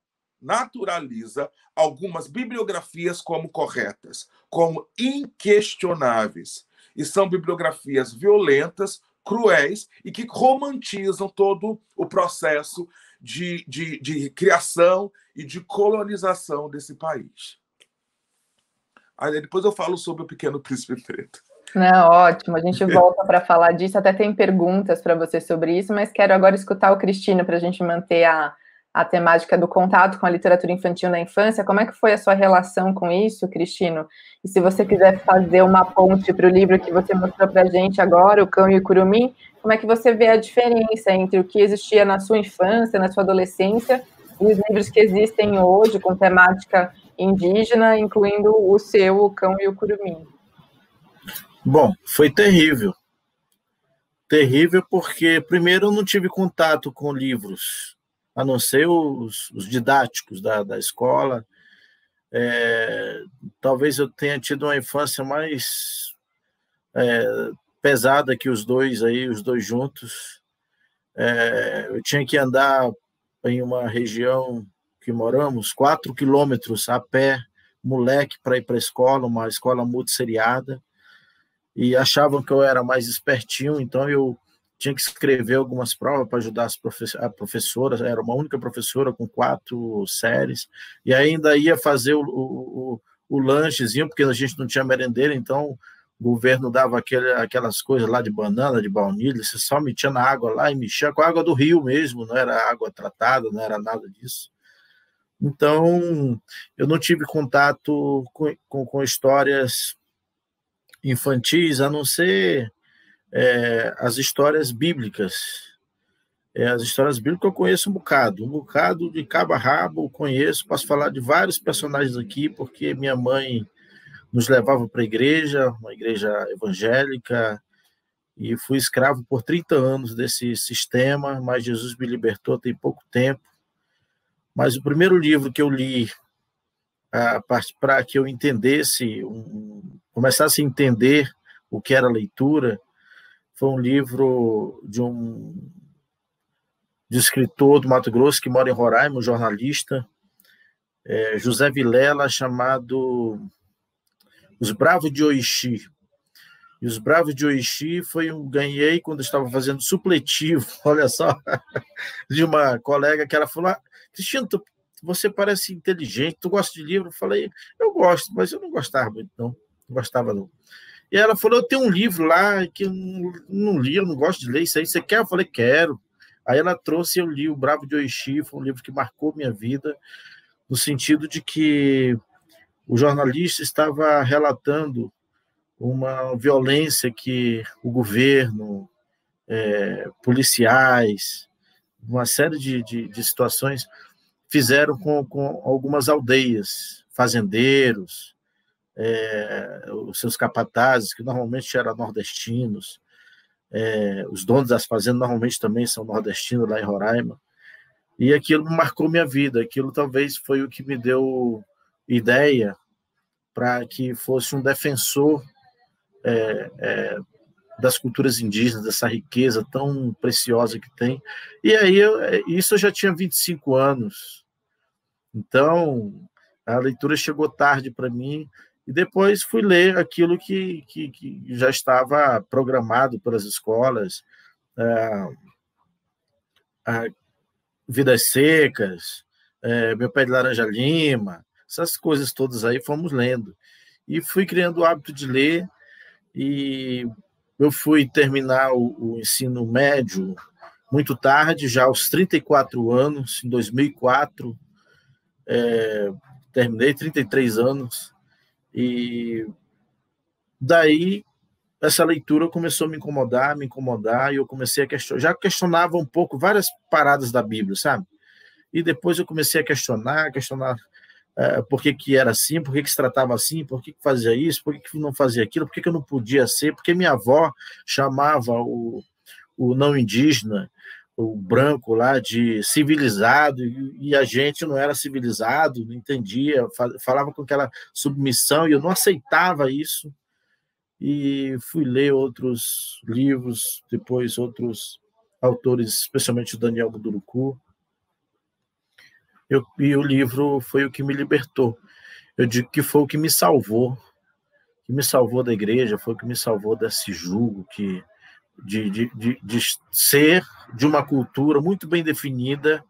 algumas bibliografias como corretas, como inquestionáveis. E são bibliografias violentas, cruéis e que romantizam todo o processo de criação e de colonização desse país. Aí depois eu falo sobre o Pequeno Príncipe Preto. Não, ótimo, a gente volta para falar disso, até tem perguntas para você sobre isso, mas quero agora escutar o Cristino para a gente manter a temática do contato com a literatura infantil na infância. Como é que foi a sua relação com isso, Cristino? E se você quiser fazer uma ponte para o livro que você mostrou para a gente agora, O Cão e o Curumim, como é que você vê a diferença entre o que existia na sua infância, na sua adolescência, e os livros que existem hoje com temática indígena, incluindo o seu, O Cão e o Curumim? Bom, foi terrível. Terrível porque, primeiro, eu não tive contato com livros, a não ser os didáticos da escola. Talvez eu tenha tido uma infância mais pesada que os dois juntos. Eu tinha que andar em uma região que moramos, 4 quilômetros a pé, moleque, para ir para a escola, uma escola multisseriada, e achavam que eu era mais espertinho, então eu tinha que escrever algumas provas para ajudar a professora, era uma única professora com 4 séries, e ainda ia fazer o lanchezinho, porque a gente não tinha merendeira, então o governo dava aquelas coisas lá de banana, de baunilha, você só metia na água lá e mexia com a água do rio mesmo, não era água tratada, não era nada disso. Então, eu não tive contato com histórias infantis, a não ser as histórias bíblicas. As histórias bíblicas eu conheço um bocado de cabo a rabo, conheço, posso falar de vários personagens aqui, porque minha mãe nos levava para a igreja, uma igreja evangélica, e fui escravo por 30 anos desse sistema, mas Jesus me libertou tem pouco tempo. Mas o primeiro livro que eu li, para que eu entendesse, começasse a entender o que era leitura, foi um livro de um escritor do Mato Grosso, que mora em Roraima, um jornalista, José Vilela, chamado Os Bravos de Oixi. E Os Bravos de Oixi ganhei quando eu estava fazendo supletivo, olha só, de uma colega que ela falou: Cristiano, você parece inteligente, tu gosta de livro? Eu falei: eu gosto, mas eu não gostava muito, não gostava não. E ela falou: eu tenho um livro lá que eu não li, eu não gosto de ler isso aí, você quer? Eu falei: quero. Aí ela trouxe e eu li O Bravo de Oixi, foi um livro que marcou minha vida, no sentido de que o jornalista estava relatando uma violência que o governo, policiais, uma série de situações fizeram com algumas aldeias, fazendeiros, os seus capatazes, que normalmente eram nordestinos, os donos das fazendas normalmente também são nordestinos lá em Roraima, e aquilo marcou minha vida, aquilo talvez foi o que me deu ideia para que fosse um defensor das culturas indígenas, dessa riqueza tão preciosa que tem. E aí, isso eu já tinha 25 anos, então a leitura chegou tarde para mim, e depois fui ler aquilo que já estava programado pelas escolas, Vidas Secas, Meu Pé de Laranja Lima, essas coisas todas aí fomos lendo. E fui criando o hábito de ler, e eu fui terminar o ensino médio muito tarde, já aos 34 anos, em 2004, terminei 33 anos, e daí essa leitura começou a me incomodar, e eu comecei a questionar, já questionava um pouco várias paradas da Bíblia, sabe? e depois eu comecei a questionar por que era assim, por que se tratava assim, por que fazia isso, por que não fazia aquilo, por que eu não podia ser, porque minha avó chamava o não indígena, o branco lá, de civilizado, e a gente não era civilizado, não entendia, falava com aquela submissão, e eu não aceitava isso, e fui ler outros livros, depois outros autores, especialmente o Daniel Munduruku, e o livro foi o que me libertou. Eu digo que foi o que me salvou da igreja, foi o que me salvou desse jugo de ser de uma cultura muito bem definida,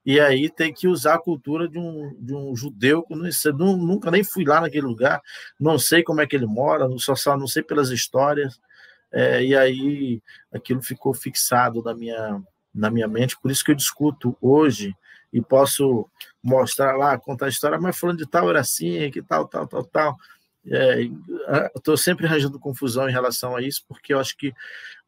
e aí tem que usar a cultura de um judeu, que nunca nem fui lá naquele lugar, não sei como é que ele mora, só não sei pelas histórias, e aí aquilo ficou fixado na minha mente, por isso que eu discuto hoje, e posso mostrar lá, contar a história, mas falando de tal era assim, que tal. Estou sempre arranjando confusão em relação a isso, porque eu acho que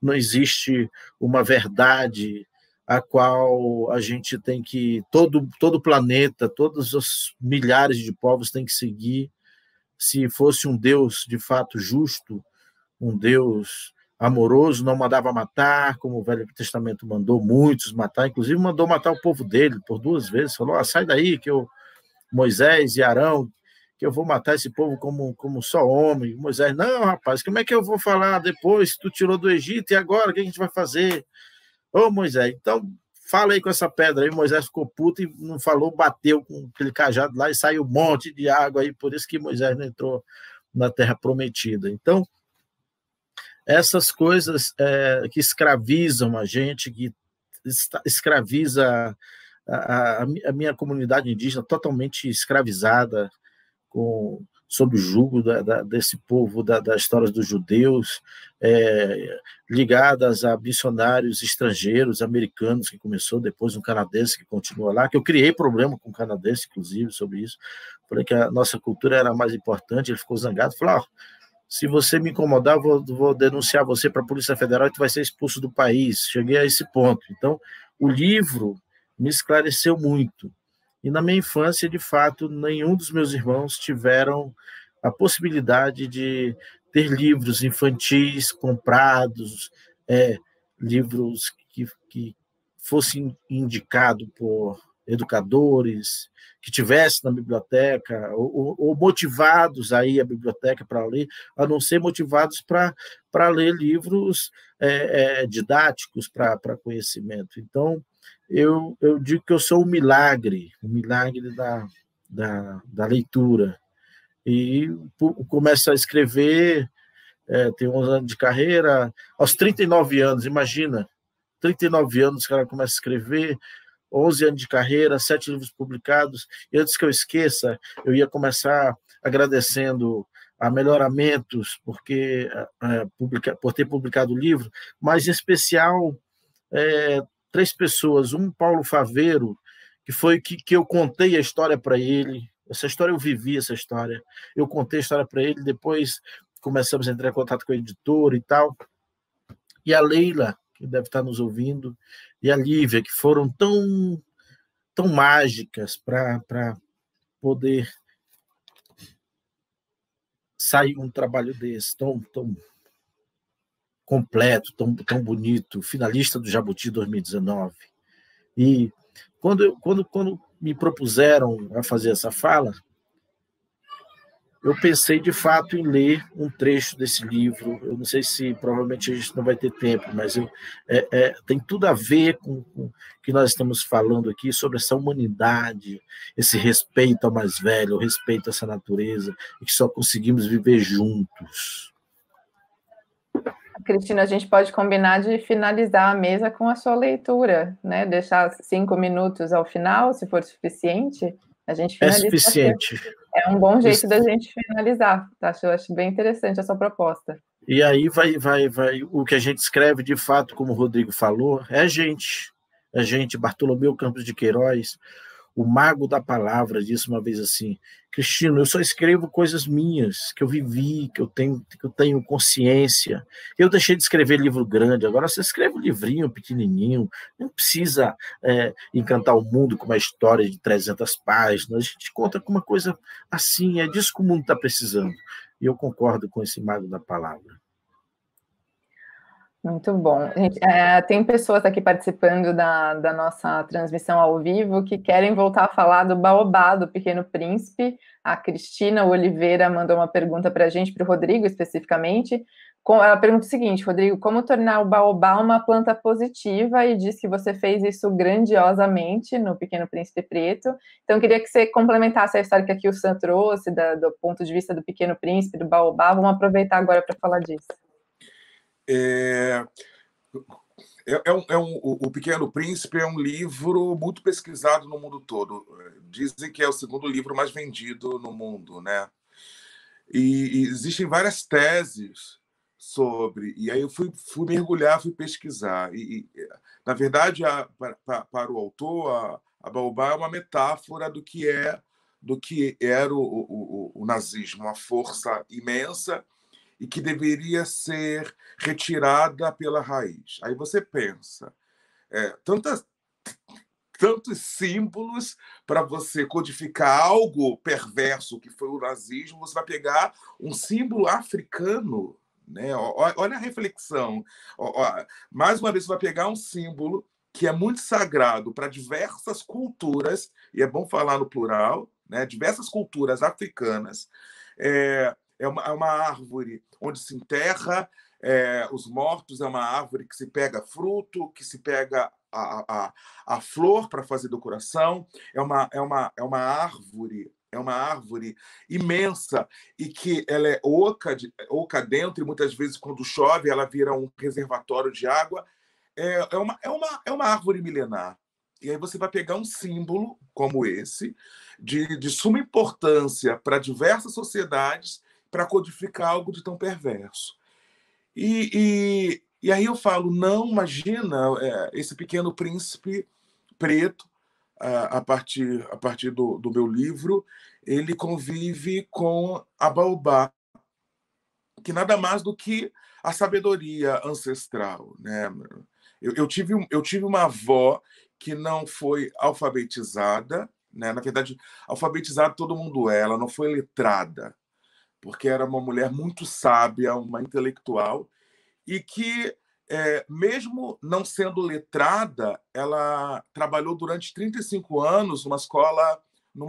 não existe uma verdade a qual a gente tem que, todo o planeta, todos os milhares de povos têm que seguir. Se fosse um Deus de fato justo, um Deus amoroso, não mandava matar, como o Velho Testamento mandou muitos matar, inclusive mandou matar o povo dele por 2 vezes, falou, sai daí, que Moisés e Arão, que eu vou matar esse povo como só homem. Moisés, não, rapaz, como é que eu vou falar depois que tu tirou do Egito, e agora o que a gente vai fazer? Ô, Moisés, então fala aí com essa pedra aí. Moisés ficou puto e não falou, bateu com aquele cajado lá e saiu um monte de água aí, por isso que Moisés não entrou na Terra Prometida. Então, essas coisas que escravizam a gente, que escraviza a minha comunidade indígena totalmente escravizada, sob o jugo desse povo, das histórias dos judeus, ligadas a missionários estrangeiros, americanos, que começou, depois um canadense que continua lá, que eu criei problema com o canadense, inclusive, sobre isso. Falei que a nossa cultura era mais importante, ele ficou zangado, falou, se você me incomodar, eu vou denunciar você para a Polícia Federal e tu vai ser expulso do país. Cheguei a esse ponto. Então, o livro me esclareceu muito. E na minha infância, de fato, nenhum dos meus irmãos tiveram a possibilidade de ter livros infantis comprados, livros que fossem indicados por educadores, que tivessem na biblioteca, ou motivados a ir à biblioteca para ler, a não ser motivados para ler livros didáticos para conhecimento. Então, eu digo que eu sou um milagre da leitura. E começo a escrever, tenho 11 anos de carreira, aos 39 anos, imagina, 39 anos o cara começa a escrever, 11 anos de carreira, 7 livros publicados, e antes que eu esqueça, eu ia começar agradecendo a Melhoramentos por ter publicado o livro, mas em especial 3 pessoas, Paulo Faveiro, que foi que eu contei a história para ele, essa história eu vivi, eu contei a história para ele, depois começamos a entrar em contato com a editora e tal, e a Leila, que deve estar nos ouvindo, e a Lívia, que foram tão mágicas para poder sair um trabalho desse, tão completo, tão bonito, finalista do Jabuti 2019. E quando me propuseram a fazer essa fala, eu pensei, de fato, em ler um trecho desse livro. Eu não sei se, provavelmente, a gente não vai ter tempo, mas tem tudo a ver com o que nós estamos falando aqui, sobre essa humanidade, esse respeito ao mais velho, o respeito a essa natureza, e que só conseguimos viver juntos. Cristina, a gente pode combinar de finalizar a mesa com a sua leitura, né? Deixar 5 minutos ao final, se for suficiente, a gente finaliza. É suficiente. É um bom jeito da gente finalizar, tá? Eu acho bem interessante a sua proposta. E aí vai o que a gente escreve, de fato, como o Rodrigo falou, é gente, Bartolomeu Campos de Queiroz, O mago da palavra disse uma vez assim: Cristino, eu só escrevo coisas minhas, que eu vivi, que eu tenho consciência. Eu deixei de escrever livro grande, agora você escreve um livrinho pequenininho, não precisa encantar o mundo com uma história de 300 páginas, a gente conta com uma coisa assim, é disso que o mundo está precisando. E eu concordo com esse mago da palavra. Muito bom. Gente, tem pessoas aqui participando da nossa transmissão ao vivo que querem voltar a falar do Baobá, do Pequeno Príncipe. A Cristina Oliveira mandou uma pergunta para a gente, para o Rodrigo especificamente. Ela pergunta o seguinte: Rodrigo, como tornar o Baobá uma planta positiva? E diz que você fez isso grandiosamente no Pequeno Príncipe Preto. Então, eu queria que você complementasse a história que aqui o Sam trouxe, do ponto de vista do Pequeno Príncipe, do Baobá. Vamos aproveitar agora para falar disso. O Pequeno Príncipe é um livro muito pesquisado no mundo todo. Dizem que é o segundo livro mais vendido no mundo, né? E existem várias teses sobre. E aí eu fui mergulhar, fui pesquisar. Na verdade, para o autor, a Baobá é uma metáfora do que era o nazismo, uma força imensa e que deveria ser retirada pela raiz. Aí você pensa, tantos símbolos para você codificar algo perverso que foi o nazismo, você vai pegar um símbolo africano, né? Olha a reflexão. Mais uma vez, você vai pegar um símbolo que é muito sagrado para diversas culturas, e é bom falar no plural, né? Diversas culturas africanas. É uma árvore onde se enterra os mortos, é uma árvore que se pega fruto, que se pega a flor para fazer decoração, é uma árvore imensa e que ela é oca dentro, e muitas vezes, quando chove, ela vira um reservatório de água. É uma árvore milenar. E aí você vai pegar um símbolo como esse, de suma importância para diversas sociedades, para codificar algo de tão perverso. E aí eu falo, não, imagina, esse Pequeno Príncipe Preto, a partir do meu livro, ele convive com a Baobá, que nada mais do que a sabedoria ancestral, né? Eu tive uma avó que não foi alfabetizada, né? Na verdade, alfabetizada todo mundo é, ela não foi letrada, porque era uma mulher muito sábia, uma intelectual, e que, mesmo não sendo letrada, ela trabalhou durante 35 anos numa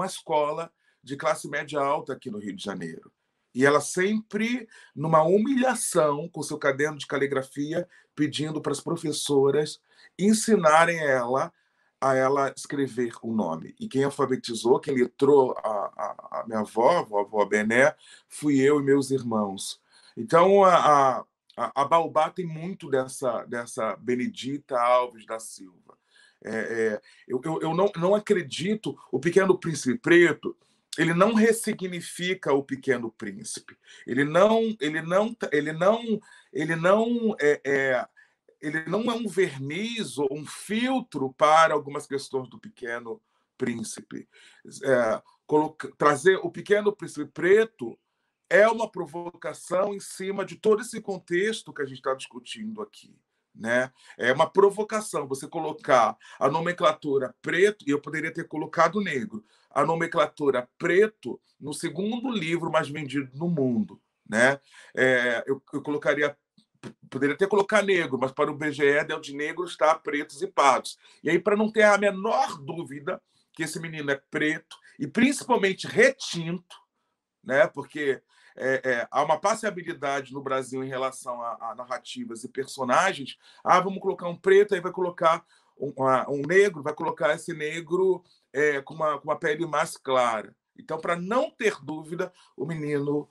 escola de classe média alta aqui no Rio de Janeiro. E ela sempre, numa humilhação, com seu caderno de caligrafia, pedindo para as professoras ensinarem a ela escrever o nome. E quem alfabetizou, quem letrou a minha avó, a vovó Bené, fui eu e meus irmãos. Então, a Baobá tem muito dessa Benedita Alves da Silva. Eu não acredito. O Pequeno Príncipe Preto, ele não ressignifica o Pequeno Príncipe. Ele não é um verniz ou um filtro para algumas questões do Pequeno Príncipe. Trazer o Pequeno Príncipe Preto é uma provocação em cima de todo esse contexto que a gente está discutindo aqui, né? É uma provocação você colocar a nomenclatura preto, e eu poderia ter colocado negro, a nomenclatura preto no segundo livro mais vendido no mundo, né? Eu poderia ter colocado negro, mas para o BGE, dentro de negro está pretos e pardos. E aí, para não ter a menor dúvida que esse menino é preto, e principalmente retinto, né? Porque há uma passeabilidade no Brasil em relação a narrativas e personagens. Vamos colocar um preto, aí vai colocar um negro, vai colocar esse negro com uma pele mais clara. Então, para não ter dúvida, o menino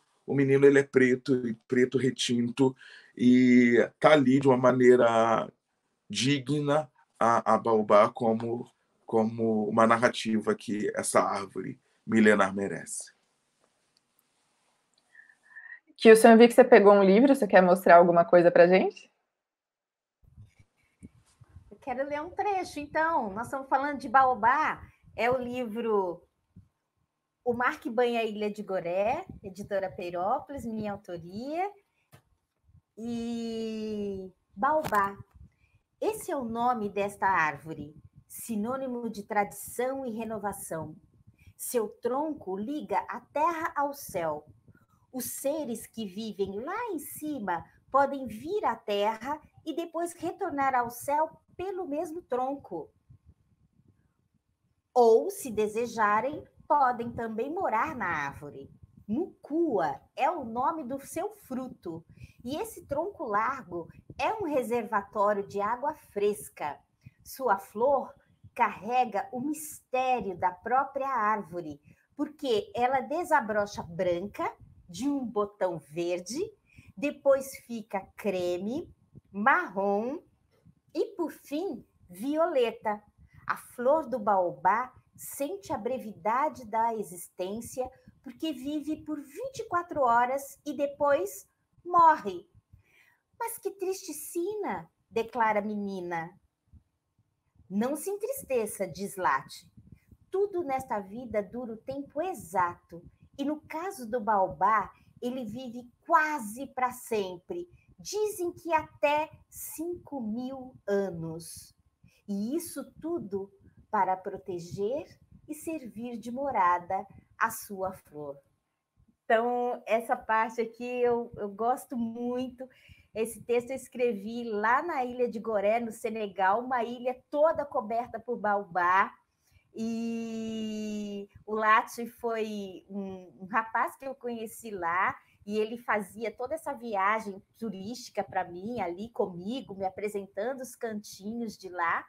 ele é preto retinto, e está ali de uma maneira digna a Baobá como uma narrativa que essa árvore milenar merece. Que o senhor, eu vi que você pegou um livro, você quer mostrar alguma coisa para a gente? Eu quero ler um trecho, então. Nós estamos falando de Baobá. É o livro O Mar que Banha a Ilha de Goré, editora Peirópolis, minha autoria. E baobá. Esse é o nome desta árvore, sinônimo de tradição e renovação. Seu tronco liga a terra ao céu. Os seres que vivem lá em cima podem vir à terra e depois retornar ao céu pelo mesmo tronco. Ou, se desejarem, podem também morar na árvore. Mucua é o nome do seu fruto, e esse tronco largo é um reservatório de água fresca. Sua flor carrega o mistério da própria árvore, porque ela desabrocha branca de um botão verde, depois fica creme, marrom e, por fim, violeta. A flor do baobá sente a brevidade da existência porque vive por 24 horas e depois morre. Mas que triste sina, declara a menina. Não se entristeça, diz Late. Tudo nesta vida dura o tempo exato. E no caso do baobá, ele vive quase para sempre. Dizem que até 5.000 anos. E isso tudo para proteger e servir de morada a sua flor. Então, essa parte aqui eu gosto muito. Esse texto eu escrevi lá na ilha de Goré, no Senegal, uma ilha toda coberta por baobá. E o Late foi um rapaz que eu conheci lá, e ele fazia toda essa viagem turística para mim, ali comigo, me apresentando os cantinhos de lá.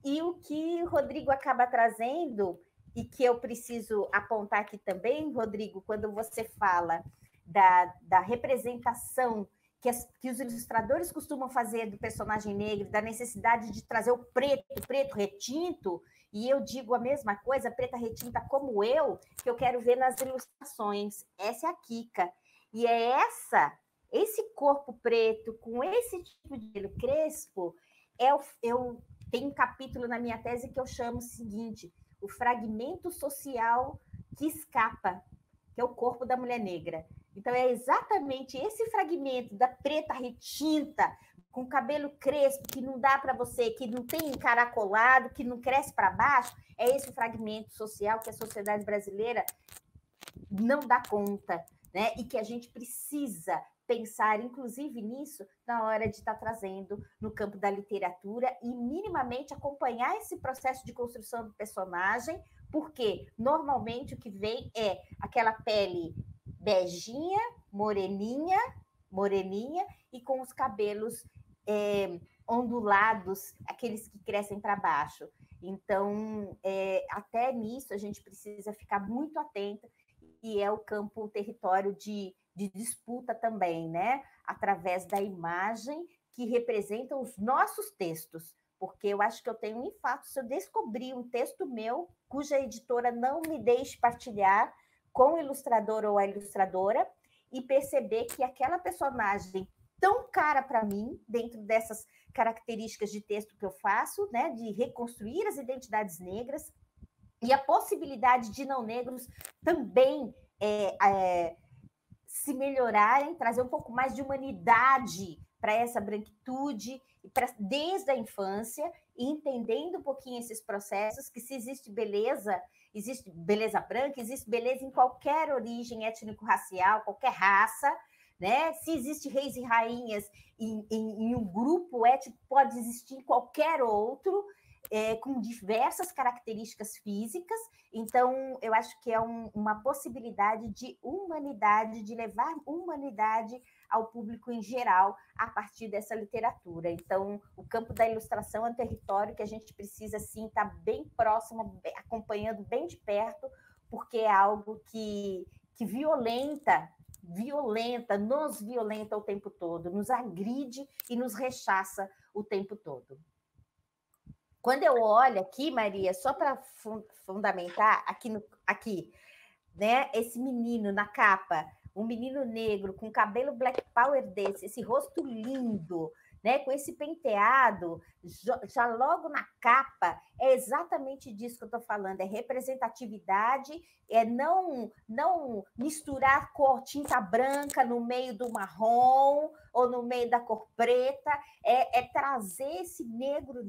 E o que o Rodrigo acaba trazendo, e que eu preciso apontar aqui também, Rodrigo, quando você fala da representação que os ilustradores costumam fazer do personagem negro, da necessidade de trazer o preto retinto, e eu digo a mesma coisa, preta retinta como eu, que eu quero ver nas ilustrações. Essa é a Kika. E é esse corpo preto, com esse tipo de pelo crespo, eu tenho um capítulo na minha tese que eu chamo o seguinte: o fragmento social que escapa, que é o corpo da mulher negra. Então, é exatamente esse fragmento da preta retinta, com cabelo crespo, que não dá para você, que não tem encaracolado, que não cresce para baixo, é esse fragmento social que a sociedade brasileira não dá conta, né? E que a gente precisa pensar, inclusive, nisso na hora de estar trazendo no campo da literatura e minimamente acompanhar esse processo de construção do personagem, porque normalmente o que vem é aquela pele beijinha, moreninha, e com os cabelos ondulados, aqueles que crescem para baixo. Então, até nisso a gente precisa ficar muito atenta, e é o campo, o território de disputa também, né? Através da imagem que representa os nossos textos, porque eu acho que eu tenho um infarto se eu descobrir um texto meu cuja editora não me deixe partilhar com o ilustrador ou a ilustradora e perceber que aquela personagem tão cara para mim, dentro dessas características de texto que eu faço, né, de reconstruir as identidades negras e a possibilidade de não negros também se melhorarem, trazer um pouco mais de humanidade para essa branquitude, desde a infância, e entendendo um pouquinho esses processos, que se existe beleza branca, existe beleza em qualquer origem étnico-racial, qualquer raça, né? Se existe reis e rainhas em um grupo étnico, pode existir em qualquer outro, com diversas características físicas. Então, eu acho que é uma possibilidade de humanidade, de levar humanidade ao público em geral a partir dessa literatura. Então, o campo da ilustração é um território que a gente precisa, sim, estar bem próximo, acompanhando bem de perto, porque é algo que nos violenta o tempo todo, nos agride e nos rechaça o tempo todo. Quando eu olho aqui, Maria, só para fundamentar, aqui, né, esse menino na capa, um menino negro com cabelo black power desse, esse rosto lindo, né? Com esse penteado, já logo na capa, é exatamente disso que eu estou falando, é representatividade, é não misturar cor, tinta branca no meio do marrom ou no meio da cor preta, é trazer esse negro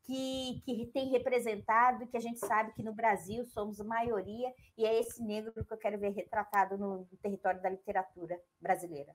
que tem representado, que a gente sabe que no Brasil somos a maioria, e é esse negro que eu quero ver retratado no território da literatura brasileira.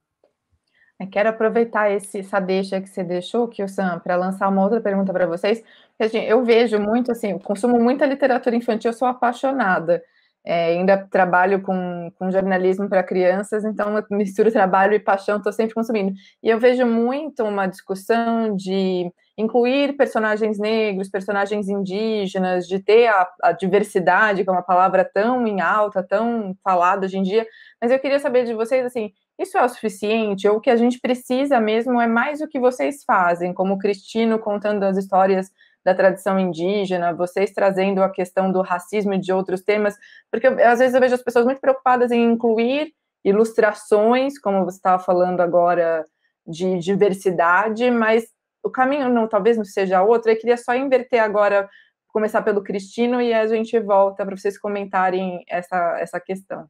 Eu quero aproveitar essa deixa que você deixou, Kio-san, para lançar uma outra pergunta para vocês. Assim, eu vejo muito, assim, eu consumo muita literatura infantil, eu sou apaixonada. Ainda trabalho com jornalismo para crianças, então eu misturo trabalho e paixão, estou sempre consumindo. E eu vejo muito uma discussão de incluir personagens negros, personagens indígenas, de ter a diversidade, que é uma palavra tão em alta, tão falada hoje em dia. Mas eu queria saber de vocês, assim, isso é o suficiente? Ou o que a gente precisa mesmo é mais o que vocês fazem, como o Cristino contando as histórias da tradição indígena, vocês trazendo a questão do racismo e de outros temas, porque às vezes eu vejo as pessoas muito preocupadas em incluir ilustrações, como você estava falando agora, de diversidade, mas o caminho talvez não seja outro. Eu queria só inverter agora, começar pelo Cristino, e a gente volta para vocês comentarem essa questão.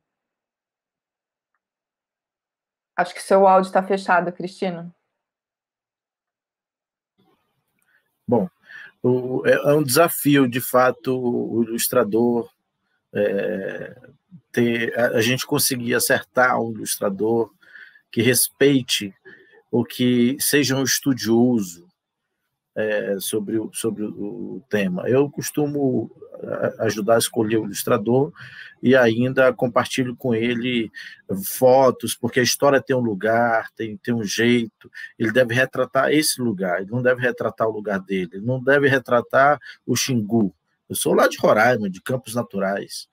Acho que seu áudio está fechado, Cristino. Bom, é um desafio, de fato, o ilustrador a gente conseguir acertar um ilustrador que respeite ou que seja um estudioso sobre o tema. Eu costumo ajudar a escolher o ilustrador e ainda compartilho com ele fotos, porque a história tem um lugar, tem um jeito, ele deve retratar esse lugar, ele não deve retratar o lugar dele, ele não deve retratar o Xingu. Eu sou lá de Roraima, de Campos Naturais.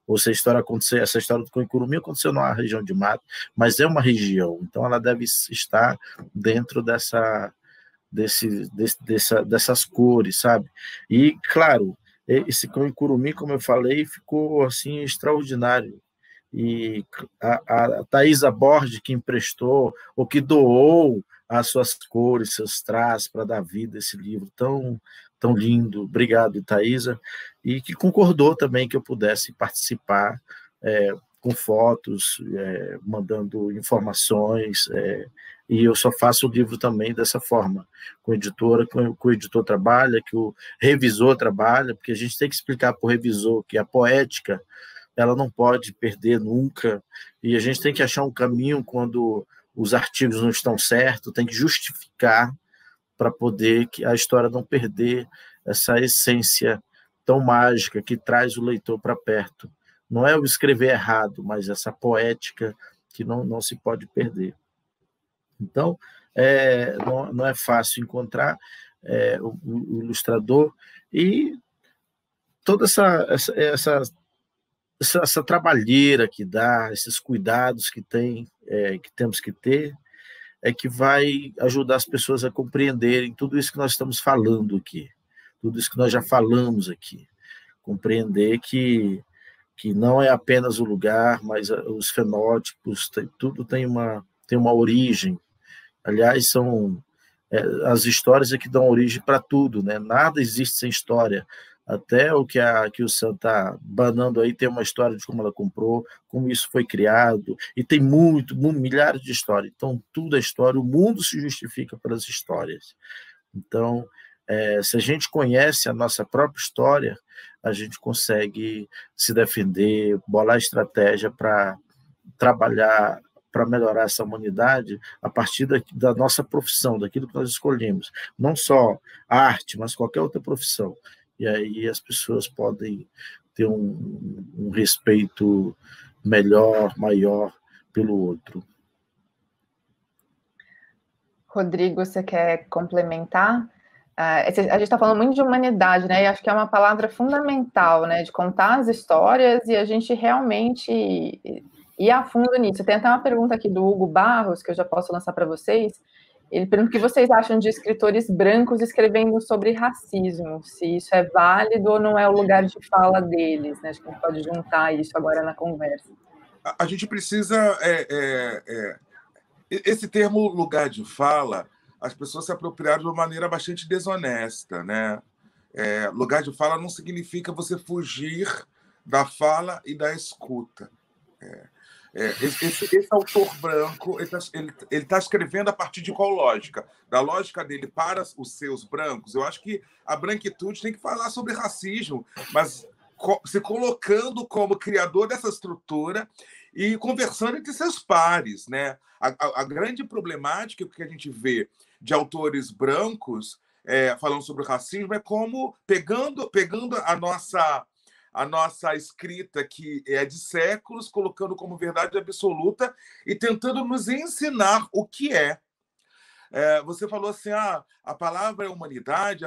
Ou se essa história do Coicurumi aconteceu numa região de mato, mas é uma região, então ela deve estar dentro dessas cores, sabe? E, claro, esse Coicurumi, como eu falei, ficou assim extraordinário. E a Thaisa Borges, que emprestou, ou que doou as suas cores, seus traços, para dar vida a esse livro tão lindo. Obrigado, Thaisa. E que concordou também que eu pudesse participar com fotos, mandando informações, e eu só faço o livro também dessa forma, com a editora, com o editor trabalha, que o revisor trabalha, porque a gente tem que explicar para o revisor que a poética ela não pode perder nunca, e a gente tem que achar um caminho quando os artigos não estão certos, tem que justificar para poder que a história não perder essa essência tão mágica que traz o leitor para perto. Não é o escrever errado, mas essa poética que não se pode perder. Então, não é fácil encontrar o ilustrador, e toda essa trabalheira que dá, esses cuidados que temos que ter, que vai ajudar as pessoas a compreenderem tudo isso que nós estamos falando aqui, tudo isso que nós já falamos aqui. Compreender que não é apenas o lugar, mas os fenótipos, tudo tem uma origem. Aliás, são as histórias que dão origem para tudo, né? Nada existe sem história. Até o que o Sam está banando aí tem uma história de como ela comprou, como isso foi criado, e tem milhares de histórias. Então, tudo é história, o mundo se justifica pelas histórias. Então, se a gente conhece a nossa própria história, a gente consegue se defender, bolar estratégia para trabalhar, para melhorar essa humanidade a partir da nossa profissão, daquilo que nós escolhemos. Não só a arte, mas qualquer outra profissão. E aí as pessoas podem ter um respeito melhor, maior pelo outro. Rodrigo, você quer complementar? A gente está falando muito de humanidade, né? E acho que é uma palavra fundamental, né? De contar as histórias e a gente realmente ir a fundo nisso. Tem até uma pergunta aqui do Hugo Barros, que eu já posso lançar para vocês. Ele pergunta o que vocês acham de escritores brancos escrevendo sobre racismo, se isso é válido ou não é o lugar de fala deles, né? Acho que a gente pode juntar isso agora na conversa. A gente precisa... esse termo lugar de fala, as pessoas se apropriaram de uma maneira bastante desonesta, né? Lugar de fala não significa você fugir da fala e da escuta. Esse autor branco, ele está escrevendo a partir de qual lógica? Da lógica dele para os seus brancos. Eu acho que a branquitude tem que falar sobre racismo, mas se colocando como criador dessa estrutura e conversando entre seus pares, né? A grande problemática que a gente vê de autores brancos falando sobre o racismo é como pegando a nossa escrita, que é de séculos, colocando como verdade absoluta e tentando nos ensinar o que é. Você falou assim, a palavra é humanidade,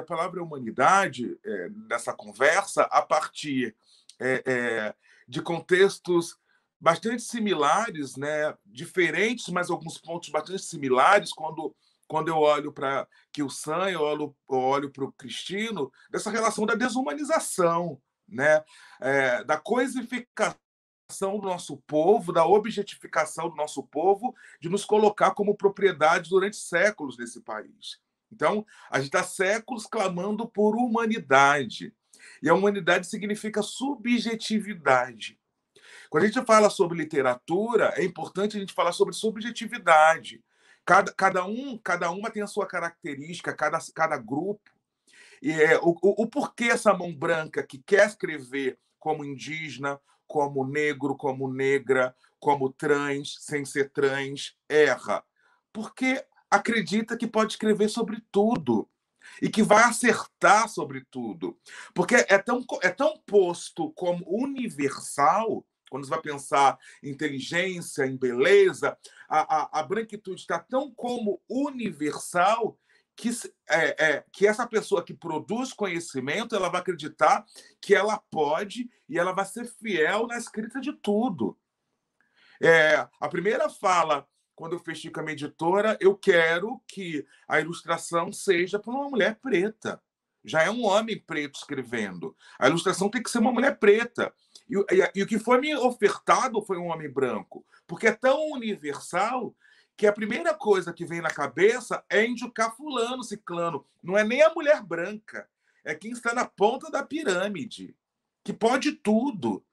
nessa conversa, a partir de contextos bastante similares, né? Diferentes, mas alguns pontos bastante similares, quando eu olho para Kyosan, eu olho para o Cristino, dessa relação da desumanização, né? Da coisificação do nosso povo, da objetificação do nosso povo, de nos colocar como propriedade durante séculos nesse país. Então, a gente está séculos clamando por humanidade. E a humanidade significa subjetividade. Quando a gente fala sobre literatura, é importante a gente falar sobre subjetividade. Cada uma tem a sua característica, cada grupo. E o porquê essa mão branca que quer escrever como indígena, como negro, como negra, como trans, sem ser trans, erra. Porque acredita que pode escrever sobre tudo e que vai acertar sobre tudo. Porque é tão posto como universal, quando você vai pensar em inteligência, em beleza, a branquitude está tão como universal que essa pessoa que produz conhecimento, ela vai acreditar que ela pode e ela vai ser fiel na escrita de tudo. A primeira fala, quando eu fechei com a minha editora, eu quero que a ilustração seja para uma mulher preta. Já é um homem preto escrevendo. A ilustração tem que ser uma mulher preta. E o que foi me ofertado foi um homem branco. Porque é tão universal que a primeira coisa que vem na cabeça é indicar fulano, ciclano. Não é nem a mulher branca. É quem está na ponta da pirâmide, que pode tudo.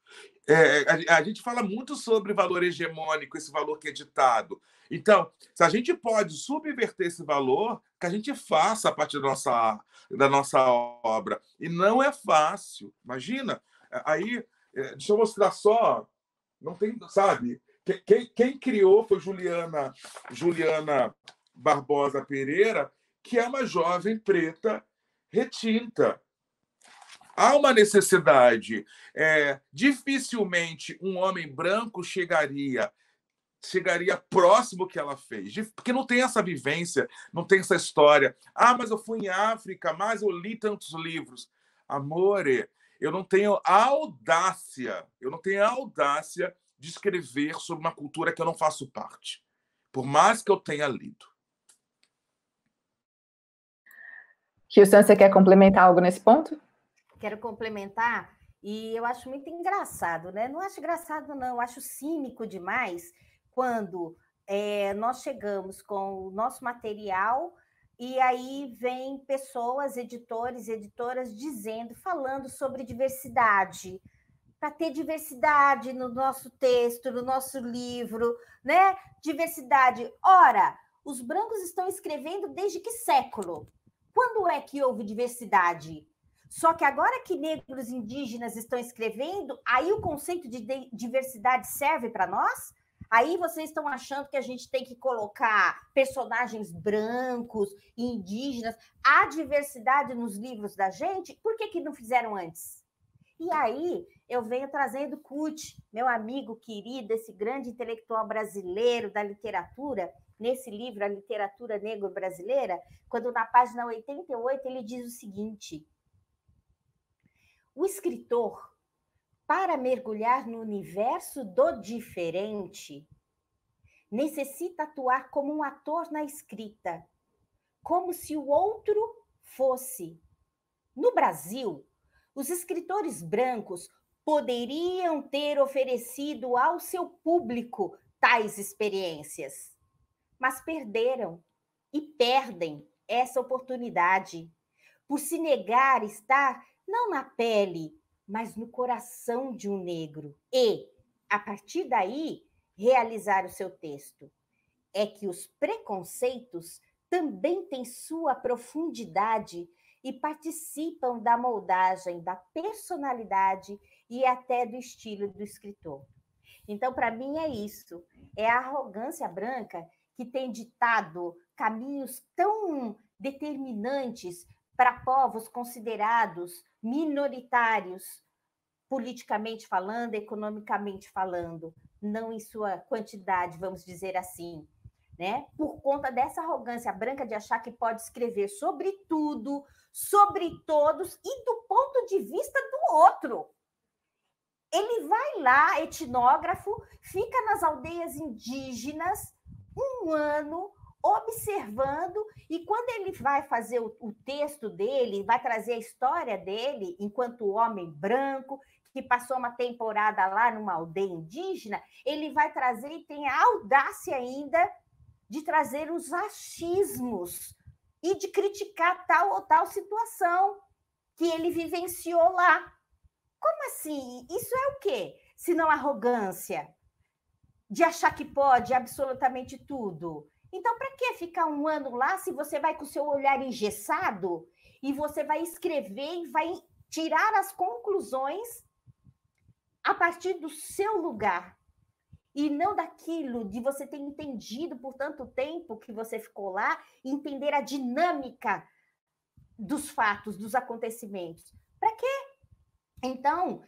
A gente fala muito sobre valor hegemônico, esse valor que é ditado. Então, se a gente pode subverter esse valor, que a gente faça a partir da nossa obra. E não é fácil. Imagina, aí, deixa eu mostrar só, não tem, sabe? Quem criou foi Juliana Barbosa Pereira, que é uma jovem preta retinta. Há uma necessidade. Dificilmente um homem branco chegaria próximo que ela fez, porque não tem essa vivência, não tem essa história. Mas eu fui em África, mas eu li tantos livros. Amore, eu não tenho audácia de escrever sobre uma cultura que eu não faço parte, por mais que eu tenha lido. Kyosan, você quer complementar algo nesse ponto? Quero complementar, e eu acho muito engraçado, né? Não acho engraçado, não, eu acho cínico demais quando nós chegamos com o nosso material e aí vem pessoas, editores, editoras, falando sobre diversidade, para ter diversidade no nosso texto, no nosso livro, né? Diversidade. Ora, os brancos estão escrevendo desde que século? Quando é que houve diversidade? Só que agora que negros indígenas estão escrevendo, aí o conceito de diversidade serve para nós? Aí vocês estão achando que a gente tem que colocar personagens brancos, indígenas, a diversidade nos livros da gente? Por que não fizeram antes? E aí eu venho trazendo Kut, meu amigo querido, esse grande intelectual brasileiro da literatura, nesse livro, A Literatura Negro-Brasileira, quando na página 88 ele diz o seguinte: o escritor, para mergulhar no universo do diferente, necessita atuar como um ator na escrita, como se o outro fosse. No Brasil, os escritores brancos poderiam ter oferecido ao seu público tais experiências, mas perderam, e perdem essa oportunidade por se negar a estar não na pele, mas no coração de um negro e, a partir daí, realizar o seu texto. É que os preconceitos também têm sua profundidade e participam da moldagem da personalidade e até do estilo do escritor. Então, para mim, é isso. É a arrogância branca que tem ditado caminhos tão determinantes para povos considerados minoritários, politicamente falando, economicamente falando, não em sua quantidade, vamos dizer assim, né? Por conta dessa arrogância branca de achar que pode escrever sobre tudo, sobre todos e do ponto de vista do outro. Ele vai lá, etnógrafo, fica nas aldeias indígenas um ano observando, e quando ele vai fazer o texto dele, vai trazer a história dele enquanto homem branco, que passou uma temporada lá numa aldeia indígena, ele vai trazer e tem a audácia ainda de trazer os achismos e de criticar tal ou tal situação que ele vivenciou lá. Como assim? Isso é o quê? Se não arrogância de achar que pode absolutamente tudo. Então, para que ficar um ano lá se você vai com o seu olhar engessado e você vai escrever e vai tirar as conclusões a partir do seu lugar e não daquilo de você ter entendido por tanto tempo que você ficou lá, entender a dinâmica dos fatos, dos acontecimentos. Para quê? Então,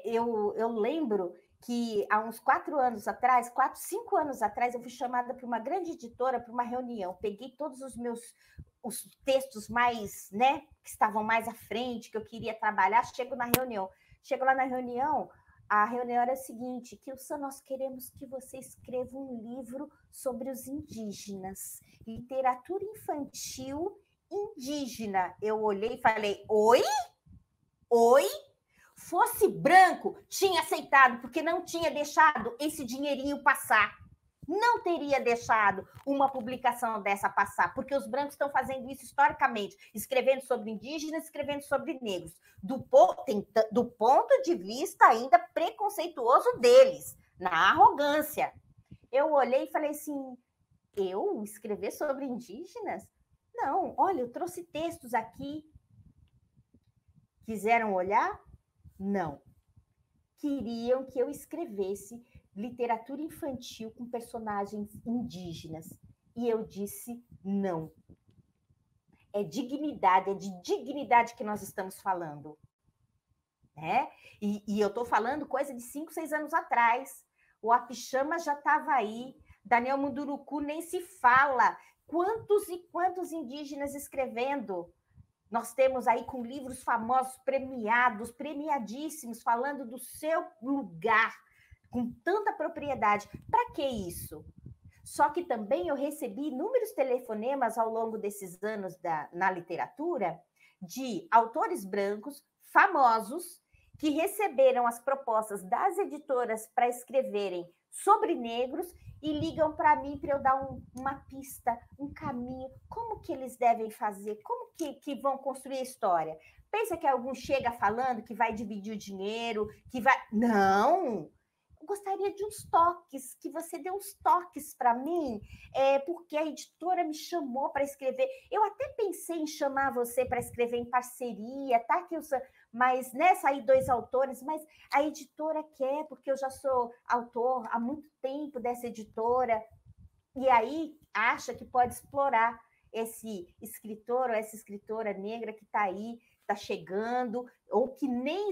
eu lembro que há uns 4 anos atrás, 5 anos atrás, eu fui chamada para uma grande editora para uma reunião. Peguei todos os textos mais, né, que estavam mais à frente, que eu queria trabalhar. Chego lá na reunião, a reunião era a seguinte: Kilson, nós queremos que você escreva um livro sobre os indígenas, literatura infantil indígena. Eu olhei e falei, oi? Oi? Fosse branco, tinha aceitado, porque não tinha deixado esse dinheirinho passar. Não teria deixado uma publicação dessa passar, porque os brancos estão fazendo isso historicamente, escrevendo sobre indígenas, escrevendo sobre negros, do ponto de vista ainda preconceituoso deles, na arrogância. Eu olhei e falei assim, eu escrever sobre indígenas? Não, olha, eu trouxe textos aqui. Quiseram olhar? Não. Queriam que eu escrevesse literatura infantil com personagens indígenas. E eu disse não. É de dignidade que nós estamos falando. Né? E eu estou falando coisa de 5, 6 anos atrás. O Apixama já estava aí. Daniel Munduruku nem se fala. Quantos e quantos indígenas escrevendo? Nós temos aí com livros famosos, premiados, premiadíssimos, falando do seu lugar, com tanta propriedade. Para que isso? Só que também eu recebi inúmeros telefonemas ao longo desses anos na literatura de autores brancos famosos que receberam as propostas das editoras para escreverem sobre negros e ligam para mim para eu dar uma pista, um caminho, como que eles devem fazer, como que vão construir a história. Pensa que algum chega falando que vai dividir o dinheiro, que vai... Não! Eu gostaria de uns toques, que você dê uns toques para mim, porque a editora me chamou para escrever. Eu até pensei em chamar você para escrever em parceria, tá, Kilson? Mas, né, sair 2 autores, mas a editora quer, porque eu já sou autor há muito tempo dessa editora, e aí acha que pode explorar esse escritor ou essa escritora negra que está aí, está chegando, ou que nem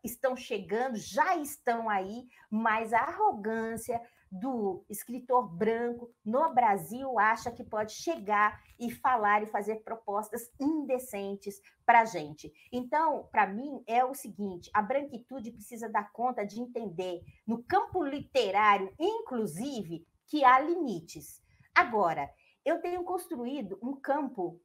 estão chegando, já estão aí, mas a arrogância do escritor branco no Brasil acha que pode chegar e falar e fazer propostas indecentes para a gente. Então, para mim, é o seguinte, a branquitude precisa dar conta de entender, no campo literário, inclusive, que há limites. Agora, eu tenho construído um campo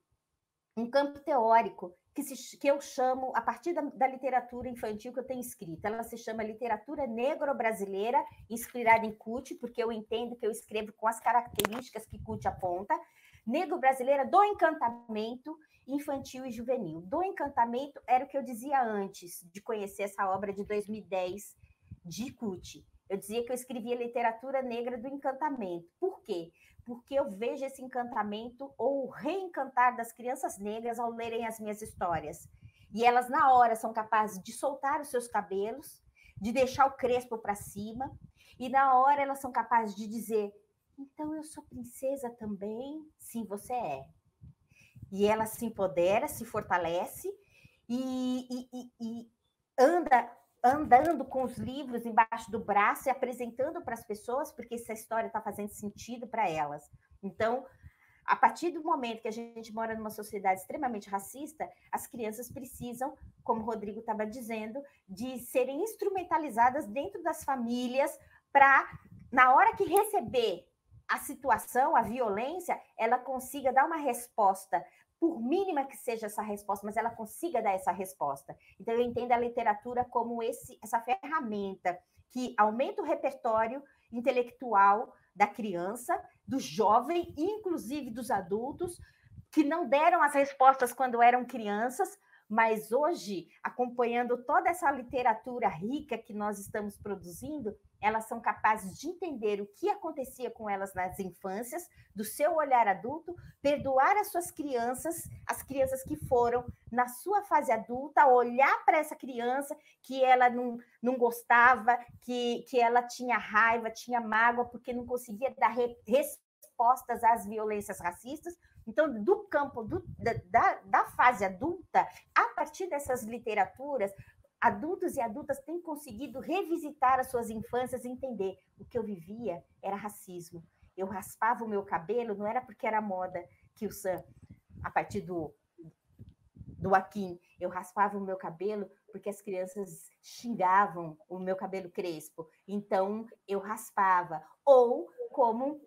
teórico que eu chamo, a partir da literatura infantil que eu tenho escrito, ela se chama Literatura Negro-Brasileira, inspirada em Kut, porque eu entendo que eu escrevo com as características que Kut aponta. negro-brasileira do encantamento infantil e juvenil. Do encantamento era o que eu dizia antes de conhecer essa obra de 2010 de Kuti. Eu dizia que eu escrevia literatura negra do encantamento. Por quê? Porque eu vejo esse encantamento ou o reencantar das crianças negras ao lerem as minhas histórias. E elas, na hora, são capazes de soltar os seus cabelos, de deixar o crespo para cima, e na hora elas são capazes de dizer: então eu sou princesa também? Sim, você é. E ela se empodera, se fortalece e andando com os livros embaixo do braço e apresentando para as pessoas, porque essa história está fazendo sentido para elas. Então, a partir do momento que a gente mora numa sociedade extremamente racista, as crianças precisam, como o Rodrigo estava dizendo, de serem instrumentalizadas dentro das famílias para, na hora que receber a situação, a violência, ela consiga dar uma resposta, por mínima que seja essa resposta, mas ela consiga dar essa resposta. Então, eu entendo a literatura como essa ferramenta que aumenta o repertório intelectual da criança, do jovem, inclusive dos adultos, que não deram as respostas quando eram crianças, mas hoje, acompanhando toda essa literatura rica que nós estamos produzindo, elas são capazes de entender o que acontecia com elas nas infâncias, do seu olhar adulto, perdoar as suas crianças, as crianças que foram, na sua fase adulta, olhar para essa criança que ela não gostava, que ela tinha raiva, tinha mágoa, porque não conseguia dar respostas às violências racistas. Então, do campo da fase adulta, a partir dessas literaturas, adultos e adultas têm conseguido revisitar as suas infâncias e entender: o que eu vivia era racismo. Eu raspava o meu cabelo, não era porque era moda que o Sam, a partir do Akin, eu raspava o meu cabelo porque as crianças xingavam o meu cabelo crespo. Então, eu raspava. Ou como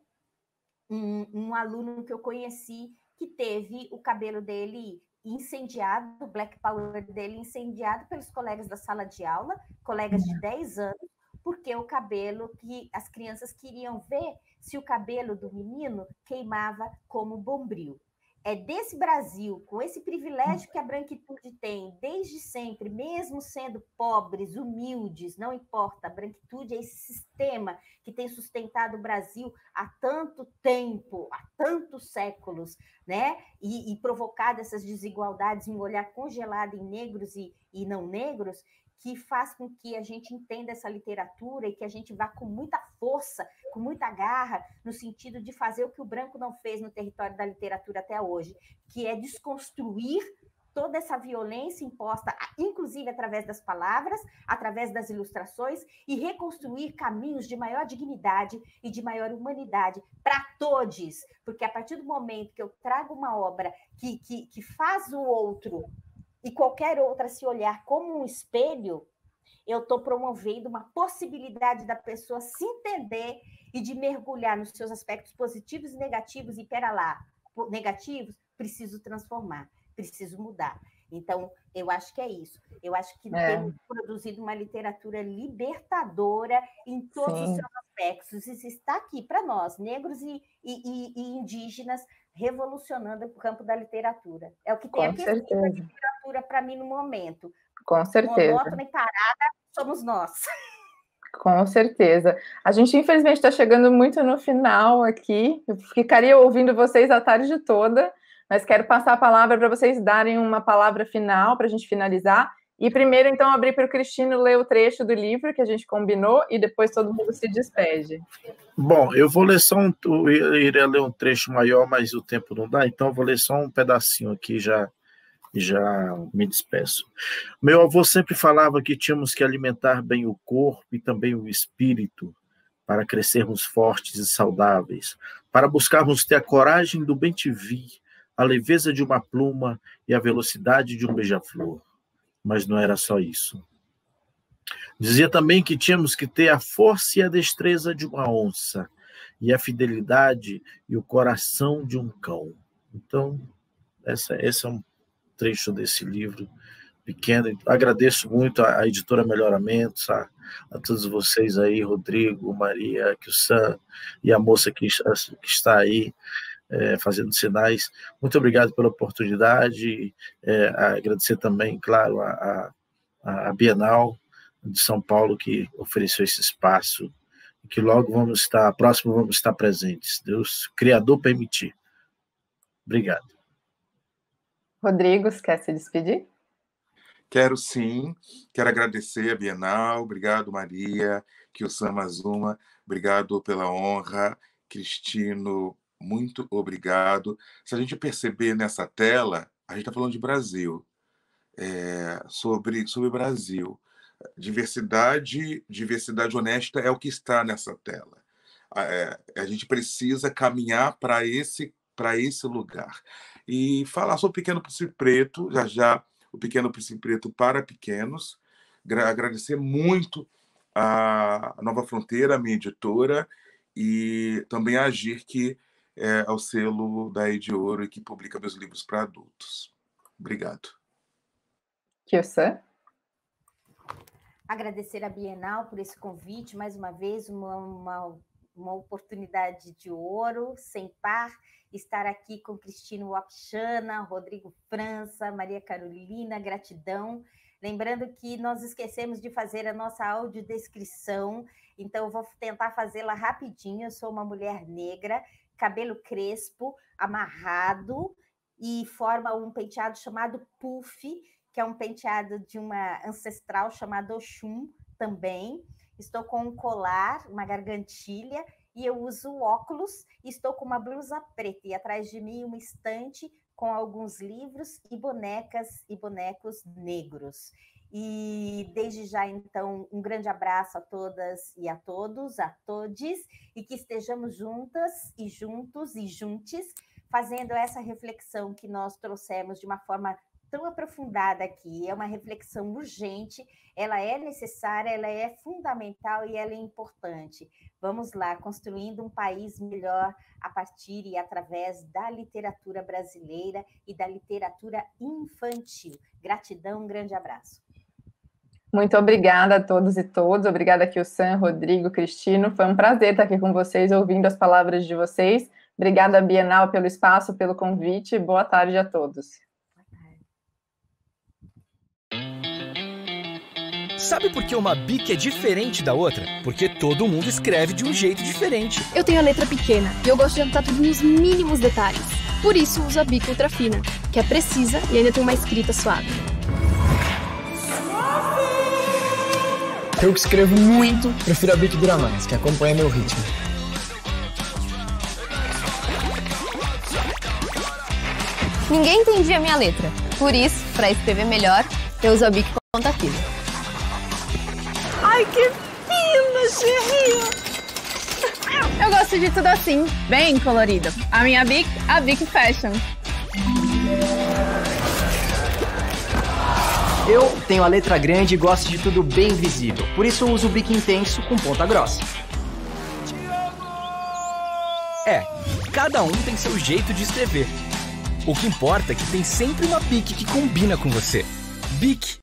um aluno que eu conheci que teve o cabelo dele incendiado, o Black Power dele incendiado pelos colegas da sala de aula, colegas de 10 anos, porque o cabelo que as crianças queriam ver se o cabelo do menino queimava como bombril. É desse Brasil, com esse privilégio que a branquitude tem desde sempre, mesmo sendo pobres, humildes, não importa, a branquitude é esse sistema que tem sustentado o Brasil há tanto tempo, há tantos séculos, né? E provocado essas desigualdades, um olhar congelado em negros e não negros, que faz com que a gente entenda essa literatura e que a gente vá com muita força, com muita garra, no sentido de fazer o que o branco não fez no território da literatura até hoje, que é desconstruir toda essa violência imposta, inclusive através das palavras, através das ilustrações, e reconstruir caminhos de maior dignidade e de maior humanidade para todos, porque a partir do momento que eu trago uma obra que faz o outro e qualquer outra se olhar como um espelho, eu estou promovendo uma possibilidade da pessoa se entender e de mergulhar nos seus aspectos positivos e negativos, e pera lá, negativos, preciso transformar, preciso mudar. Então, eu acho que é isso. Eu acho que temos produzido uma literatura libertadora em todos os seus aspectos. Isso está aqui para nós, negros e indígenas, revolucionando o campo da literatura. É o que tem aqui a literatura para mim no momento. Com certeza. Monótona e parada somos nós. Com certeza. A gente, infelizmente, está chegando muito no final aqui. Eu ficaria ouvindo vocês a tarde toda, mas quero passar a palavra para vocês darem uma palavra final para a gente finalizar. E primeiro, então, abrir para o Cristino ler o trecho do livro que a gente combinou e depois todo mundo se despede. Bom, eu vou ler só eu iria ler um trecho maior, mas o tempo não dá, então eu vou ler só um pedacinho aqui, já me despeço. Meu avô sempre falava que tínhamos que alimentar bem o corpo e também o espírito para crescermos fortes e saudáveis, para buscarmos ter a coragem do bem-te-vi, a leveza de uma pluma e a velocidade de um beija-flor. Mas não era só isso. Dizia também que tínhamos que ter a força e a destreza de uma onça, e a fidelidade e o coração de um cão. Então, esse é um trecho desse livro pequeno. Agradeço muito à editora Melhoramentos, a todos vocês aí, Rodrigo, Maria, Kilsan, e a moça que está aí. fazendo sinais. Muito obrigado pela oportunidade. Agradecer também, claro, a Bienal de São Paulo, que ofereceu esse espaço, que logo próximo vamos estar presentes. Deus, Criador, permitir. Obrigado. Rodrigo, quer se despedir? Quero sim, quero agradecer a Bienal, obrigado Maria, Kyosan Mazuma, obrigado pela honra, Cristino, muito obrigado. Se a gente perceber nessa tela, a gente está falando de Brasil, sobre Brasil. Diversidade honesta é o que está nessa tela. A gente precisa caminhar para esse lugar. E falar sobre o Pequeno Príncipe Preto, já o Pequeno Príncipe Preto para pequenos. Agradecer muito a Nova Fronteira, a minha editora, e também a Agir, que é o selo da Ediouro e que publica meus livros para adultos. Obrigado. Kyosan? Agradecer a Bienal por esse convite, mais uma vez, uma oportunidade de ouro, sem par, estar aqui com Cristino Wapichana, Rodrigo França, Maria Carolina, gratidão. Lembrando que nós esquecemos de fazer a nossa audiodescrição, então eu vou tentar fazê-la rapidinho. Eu sou uma mulher negra, cabelo crespo, amarrado, e forma um penteado chamado puff, que é um penteado de uma ancestral chamada Oxum também. Estou com um colar, uma gargantilha, e eu uso óculos, e estou com uma blusa preta, e atrás de mim uma estante com alguns livros e bonecas e bonecos negros. E desde já, então, um grande abraço a todas e a todos, a todes, e que estejamos juntas e juntos e juntes, fazendo essa reflexão que nós trouxemos de uma forma tão aprofundada aqui. É uma reflexão urgente, ela é necessária, ela é fundamental e ela é importante. Vamos lá, construindo um país melhor a partir e através da literatura brasileira e da literatura infantil. Gratidão, um grande abraço. Muito obrigada a todos e todas. Obrigada, Kyosan, Rodrigo, Cristino. Foi um prazer estar aqui com vocês, ouvindo as palavras de vocês. Obrigada, Bienal, pelo espaço, pelo convite. Boa tarde a todos. Sabe por que uma BIC é diferente da outra? Porque todo mundo escreve de um jeito diferente. Eu tenho a letra pequena e eu gosto de anotar tudo nos mínimos detalhes. Por isso uso a BIC Ultra Fina, que é precisa e ainda tem uma escrita suave. Eu que escrevo muito, prefiro a BIC Dura Mais, que acompanha meu ritmo. Ninguém entendia a minha letra. Por isso, para escrever melhor, eu uso a BIC Ponta Fina. Ai, que fina, Xerri! Eu gosto de tudo assim, bem colorido. A minha BIC, a BIC Fashion. Eu tenho a letra grande e gosto de tudo bem visível. Por isso eu uso o BIC Intenso com ponta grossa. Cada um tem seu jeito de escrever. O que importa é que tem sempre uma BIC que combina com você. BIC